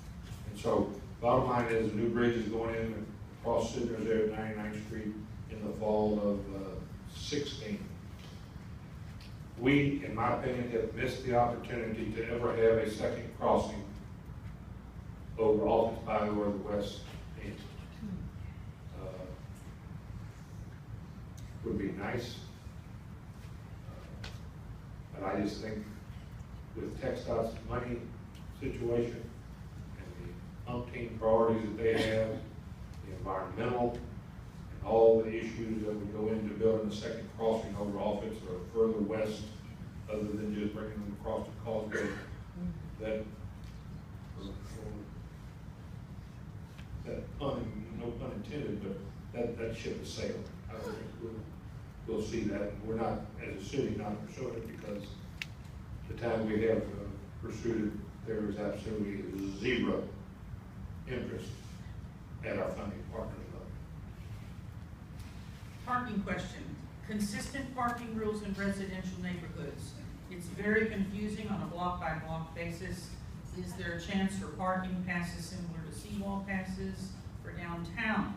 And so, bottom line is, the new bridge is going in across Sidner's there at 99th Street in the fall of 16. We, in my opinion, have missed the opportunity to ever have a second crossing over Alton's Bayou or the west end. Would be nice. But I just think with TxDOT's money situation and the umpteen priorities that they have, the environmental and all the issues that would go into building a second crossing over Offitz or further west, other than just bringing them across the causeway, that pun, no pun intended, but that ship has sailed. I don't think we'll see that. We're not, as a city, not pursuing it because the time we have pursued it, there is absolutely zero interest at our funding partners level. Parking question. Consistent parking rules in residential neighborhoods. It's very confusing on a block-by-block basis. Is there a chance for parking passes similar to seawall passes for downtown?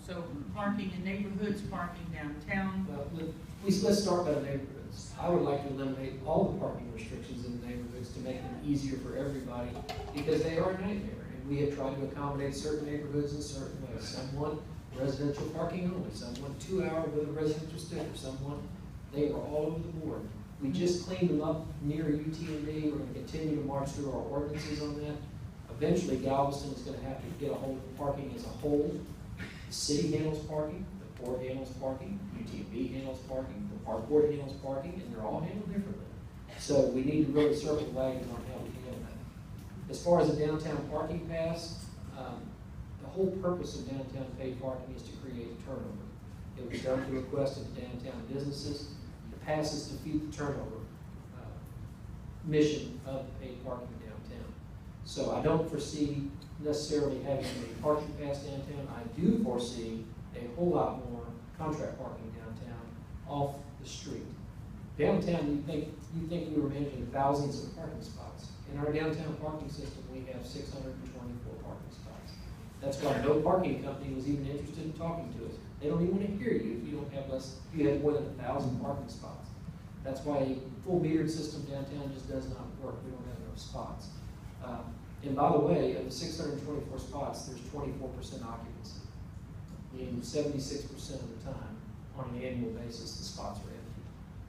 So parking in neighborhoods, parking downtown. Well, let's start by the neighborhoods. I would like to eliminate all the parking restrictions in the neighborhoods to make them easier for everybody because they are a nightmare. And we have tried to accommodate certain neighborhoods in certain ways. Some want residential parking only, some want 2 hour with a residential sticker, some want, they are all over the board. We just cleaned them up near UTMB. We're going to continue to march through our ordinances on that. Eventually, Galveston is going to have to get a hold of parking as a whole. The city handles parking, the port handles parking, UTMB handles parking, the park board handles parking, and they're all handled differently. So we need to really circle the wagons on how we handle that. As far as the downtown parking pass, the whole purpose of downtown paid parking is to create turnover. It was done to request of the downtown businesses. The passes to feed the turnover mission of the paid parking downtown. So I don't foresee necessarily having a parking pass downtown. I do foresee a whole lot more contract parking downtown off the street. Downtown, you think we were managing thousands of parking spots. In our downtown parking system, we have 624 parking spots. That's why no parking company was even interested in talking to us. They don't even want to hear you if you don't have less, if you have more than 1,000 parking spots. That's why a full metered system downtown just does not work. We don't have enough spots. And by the way, of the 624 spots, there's 24% occupancy, meaning 76% of the time, on an annual basis, the spots are empty.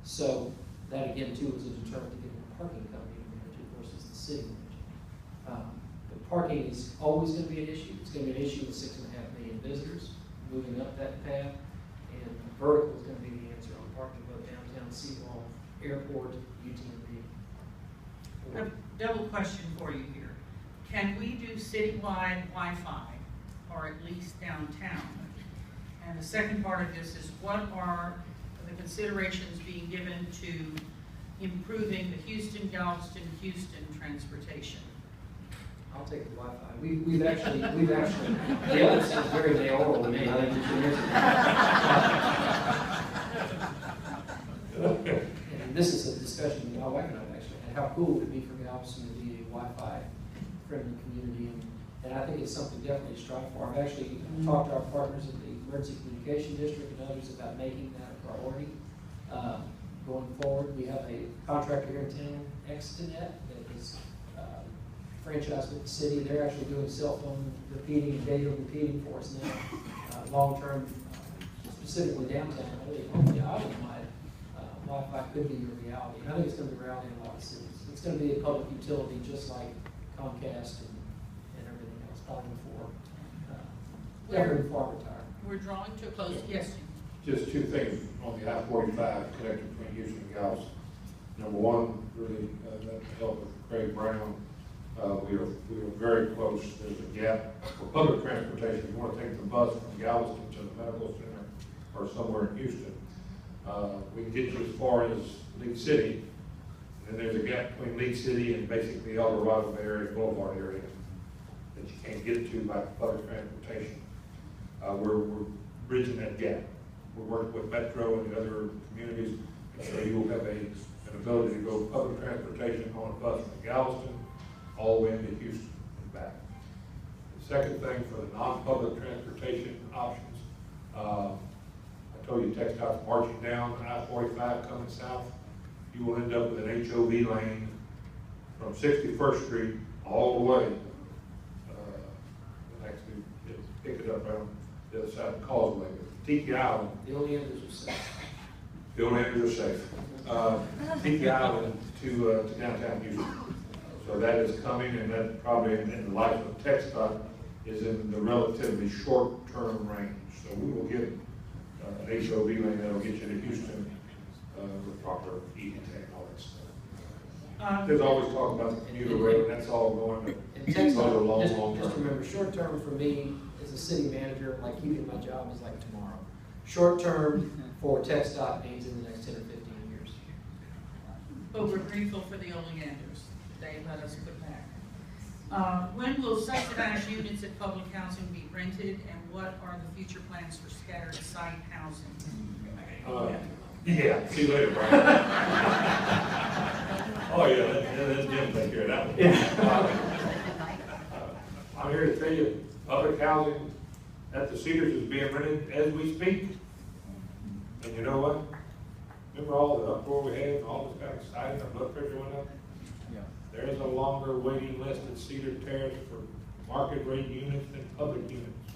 So that again, too, is a deterrent to get a parking company to manage it versus the city managing. But parking is always going to be an issue. It's going to be an issue with 6.5 million visitors moving up that path, and vertical is going to be the answer on parking both downtown, Seibel, airport, UTMB. I have a double question for you here. Can we do citywide Wi-Fi, or at least downtown? And the second part of this is, what are the considerations being given to improving the Galveston transportation? I'll take the Wi-Fi. We've actually, the other sounds very mayoral to me. I think and this is a discussion my wife and I have actually had. How cool would it be for Galveston to be a Wi-Fi friendly community? And I think it's something definitely to strive for. I've actually talked to our partners in the Emergency Communication District and others about making that a priority. Going forward, we have a contractor here in town, Extenet, that is franchise with the city. They're actually doing cell phone repeating and data repeating for us now, long-term, specifically downtown. Hopefully, island-wide, Wi-Fi could be your reality. And I think it's going to be reality in a lot of cities. It's going to be a public utility just like Comcast and everything else, probably before, before I retire. We're drawing to a close. Yes. Just two things on the I-45 connected between Houston and Galveston. Number one, really, that help with Craig Brown. We are very close. There's a gap for public transportation. If you want to take the bus from Galveston to the medical center or somewhere in Houston, we can get you as far as League City. And then there's a gap between League City and basically El Dorado Bay Area, Boulevard area that you can't get to by public transportation. We're bridging that gap. We're working with Metro and the other communities, so you will have an ability to go public transportation on a bus from Galveston all the way into Houston and back. The second thing for the non-public transportation options, I told you TxDOT's marching down I-45 coming south. You will end up with an HOV lane from 61st Street all the way. Actually, it'll pick it up around the other side of the causeway. Tiki Island. The only enders are safe. The only enders are safe. Tiki Island to downtown Houston. So that is coming, and that probably in the life of TxDOT is in the relatively short-term range. So we will get an HOV lane that will get you to Houston with proper e-tech and all that stuff. There's always talk about the commuter rail, and that's all going to And go TxDOT, to long just term. remember, short term for me as a city manager, like keeping my job is like tomorrow. Short term for TxDOT means in the next 10 or 15 years. But we're grateful for the Oleanders. They let us put back. When will subsidized units at public housing be rented, and what are the future plans for scattered site housing? Yeah, see you later, Brian. Oh, yeah, that's Jim take care of that one. I'm here to tell you, public housing at the Cedars is being rented as we speak. And you know what? Remember all the uproar we had and all this got excited, our blood pressure went up? Yeah. There is a longer waiting list at Cedar Terrace for market rate units than public units.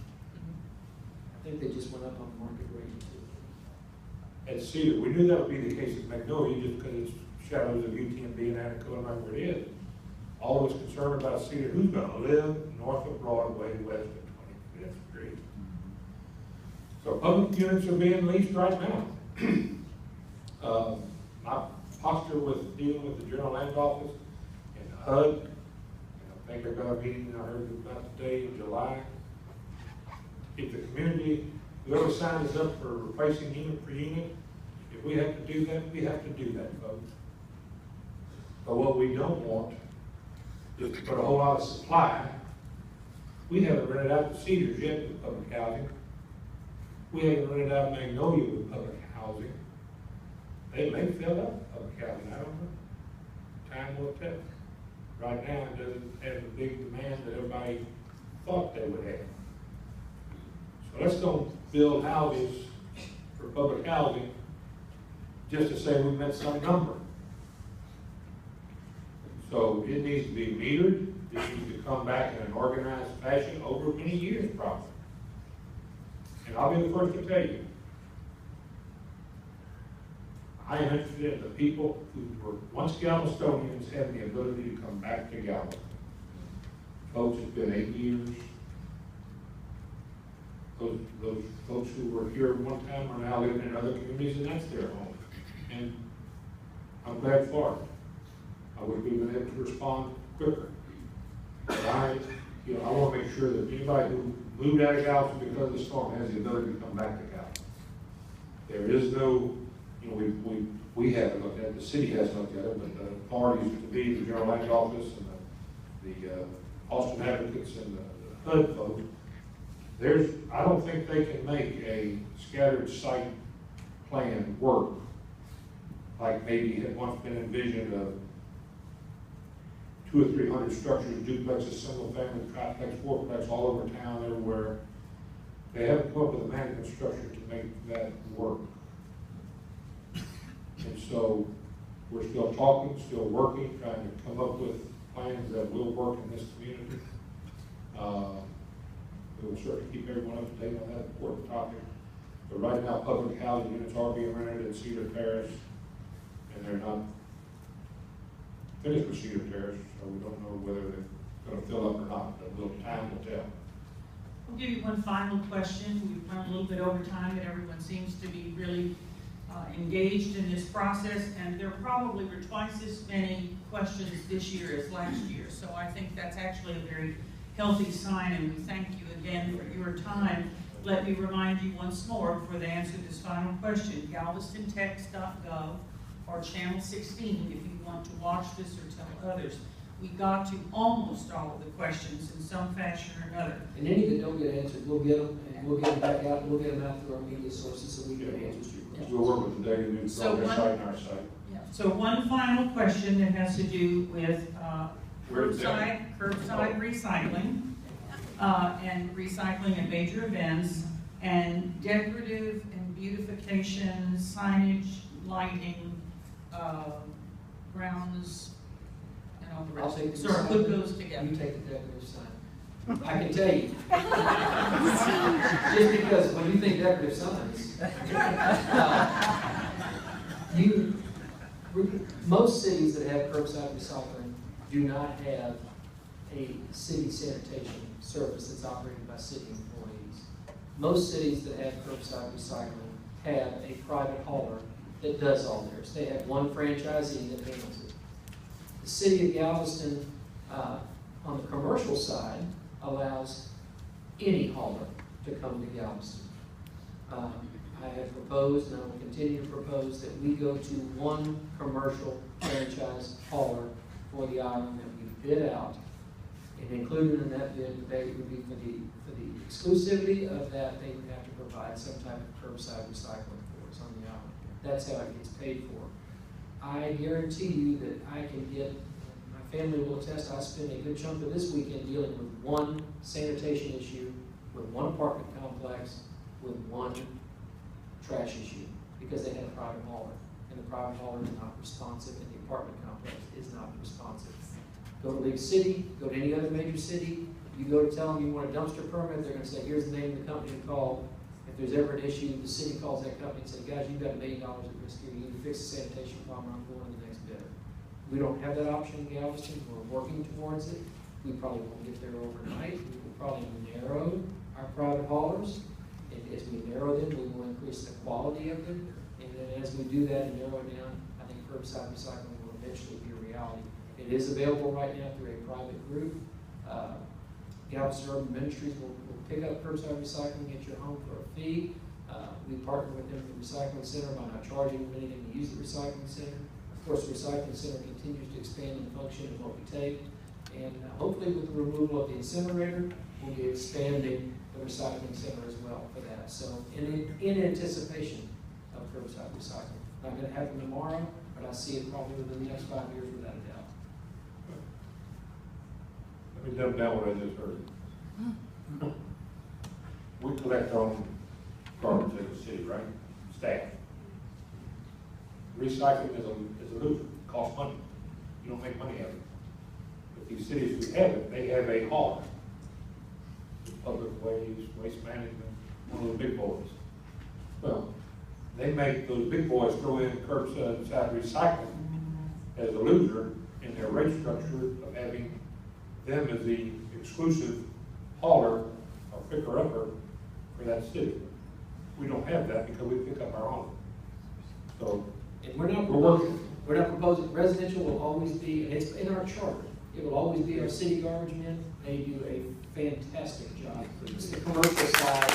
I think they just went up on the market rate too. At Cedar, we knew that would be the case at Magnolia just because it's shadows of UTMB and Anaco and right where it is. All of us concerned about Cedar, who's going to live north of Broadway, west of 25th Street. So public units are being leased right now. My posture with dealing with the General Land Office and HUD, and I think they're going to be, I heard about today in July. If the community, whoever signs up for replacing unit for unit, if we have to do that, we have to do that, folks. But what we don't want is to put a whole lot of supply. We haven't rented out the Cedars yet with public housing. We haven't rented out Magnolia with public housing. They may fill up public housing, I don't know. Time will tell. Right now, it doesn't have the big demand that everybody thought they would have. So let's don't build houses for public housing just to say we met some number. So it needs to be metered. It needs to come back in an organized fashion over many years probably. And I'll be the first to tell you, I am interested in the people who were once Galvestonians having the ability to come back to Galveston. Folks, it's been 8 years. Those folks who were here at one time are now living in other communities, and that's their home. And I'm glad for it. I wish we'd been able to respond quicker. But I want to make sure that anybody who moved out of Galveston because of the storm has the ability to come back to Galveston. There is no, we haven't looked at it, the city hasn't looked at it, but the authorities to be the General Land Office and the Austin Advocates and the HUD folks, I don't think they can make a scattered site plan work like maybe had once been envisioned of 200 or 300 structures, duplexes, single family, triplex, fourplex, all over town, everywhere. They haven't come up with a management structure to make that work. And so we're still talking, still working, trying to come up with plans minds that will work in this community. We will certainly keep everyone up to date on that important topic. But right now, public housing units are being rented at Cedar Terrace, and they're not finished with Cedar Terrace, so we don't know whether they're going to fill up or not, but time will tell. I'll give you one final question. We've run a little bit over time, but everyone seems to be really engaged in this process, and there probably were twice as many questions this year as last year. So I think that's actually a very healthy sign, and we thank you again for your time. Let me remind you once more before they answer this final question, galvestontext.gov or Channel 16 if you want to watch this or tell others. We got to almost all of the questions in some fashion or another. And any that don't get answered, we'll get them, and we'll get them back out, and we'll get them out through our media sources so we get answers to your questions. We'll work with the Daily News So on their one- site and our site. Yeah. So one final question that has to do with Where's curbside recycling and recycling at major events and decorative and beautification, signage, lighting, grounds, and all the I'll rest. take the Sort of put recycling, those together. You take the decorative sign. I can tell you. Just because when you think decorative signs, most cities that have curbside recycling do not have a city sanitation service that's operated by city employees. Most cities that have curbside recycling have a private hauler that does all theirs. They have one franchisee that handles it. The City of Galveston, on the commercial side, allows any hauler to come to Galveston. I have proposed, and I will continue to propose, that we go to one commercial franchise hauler for the island that we bid out. And included in that bid, they would be for the exclusivity of that, they would have to provide some type of curbside recycling for us on the island. That's how it gets paid for. I guarantee you that I can get, my family will attest, I spend a good chunk of this weekend dealing with one sanitation issue, with one apartment complex, with one trash issue, because they had a private hauler, and the private hauler is not responsive, and the apartment complex is not responsive. Go to League City, go to any other major city, you go to tell them you want a dumpster permit, they're gonna say, here's the name of the company to call. If there's ever an issue, the city calls that company and says, guys, you've got $1 million at risk here, you need to fix the sanitation problem, I'm going to the next bidder. We don't have that option in Galveston, we're working towards it. We probably won't get there overnight, we will probably narrow our private haulers. And as we narrow them, we will increase the quality of them. And then as we do that and narrow it down, I think curbside recycling will eventually be a reality. It is available right now through a private group. Galveston Urban Ministries will pick up curbside recycling at your home for a fee. We partner with them for the recycling center by not charging them anything to use the recycling center. Of course, the recycling center continues to expand in function of what we take. And hopefully with the removal of the incinerator, we'll be expanding the recycling center as well for that. So in anticipation of curbside recycling. Not going to happen tomorrow, but I see it probably within the next 5 years without a doubt. Let me dumb down what I just heard. We collect our own garbage in the city, right? Staff. Recycling is a loser, it costs money. You don't make money out of it. But these cities who have it, they have a hauler. Public waste management, one of the big boys. Well, they make those big boys throw in curbside recycling as a loser in their rate structure of having them as the exclusive hauler or picker-upper for that city. We don't have that because we pick up our own. So And we're not proposing, residential will always be, and it's in our charter, it will always be our city garbage men. They do a fantastic job. It's the commercial side.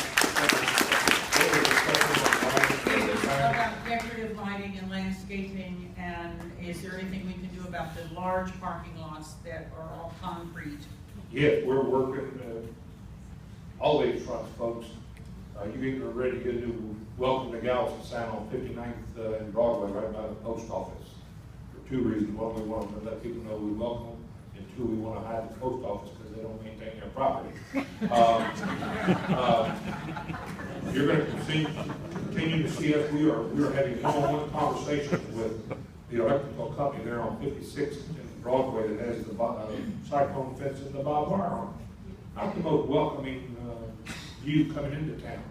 About decorative lighting and landscaping, and is there anything we can do about the large parking lots that are all concrete? yes, we're working, all these fronts, folks. You get ready to get a new welcome to Galveston sign on 59th and Broadway, right by the post office. For two reasons. One, we want to let people know we welcome them, and two, we want to hide the post office because they don't maintain their property. You're going to continue to see us. We are having one-on-one conversations with the electrical company there on 56th and Broadway that has the cyclone fence and the barbed wire on it. Not the most welcoming view coming into town.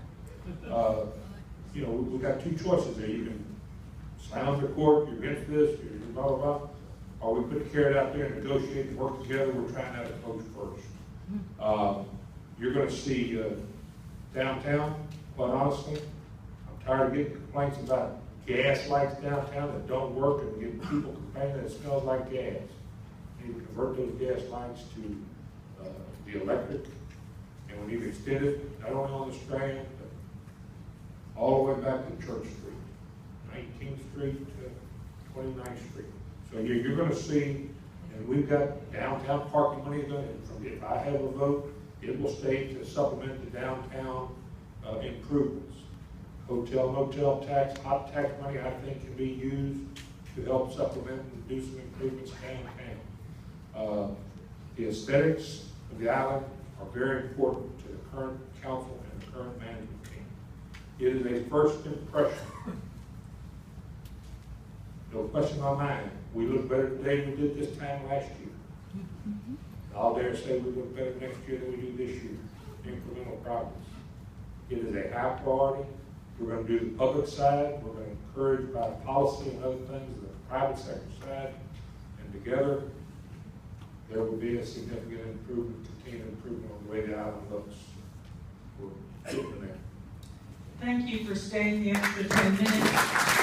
You know, we've got two choices there. You can slam the court, you're against this, you're blah, blah, blah. Or we put the carrot out there and negotiate and work together. We're trying that approach first. You're going to see downtown, quite honestly. I'm tired of getting complaints about gas lights downtown that don't work and getting people complaining that it smells like gas. We need to convert those gas lights to the electric, and we need to extend it not only on the Strand, but all the way back to Church Street, 19th Street to 29th Street. So you're going to see, and we've got downtown parking money. If I have a vote, it will stay to supplement the downtown improvements. Hotel, motel tax, hot tax money, I think, can be used to help supplement and do some improvements downtown. The aesthetics of the island are very important to the current council and the current management team. It is a first impression. No question in my mind. We look better today than we did this time last year. I'll dare say we look better next year than we do this year. Incremental progress. It is a high priority. We're going to do the public side. We're going to encourage by policy and other things the private sector side. And together, there will be a significant improvement, continued improvement on the way the island looks. We're getting there. Thank you for staying the extra 10 minutes.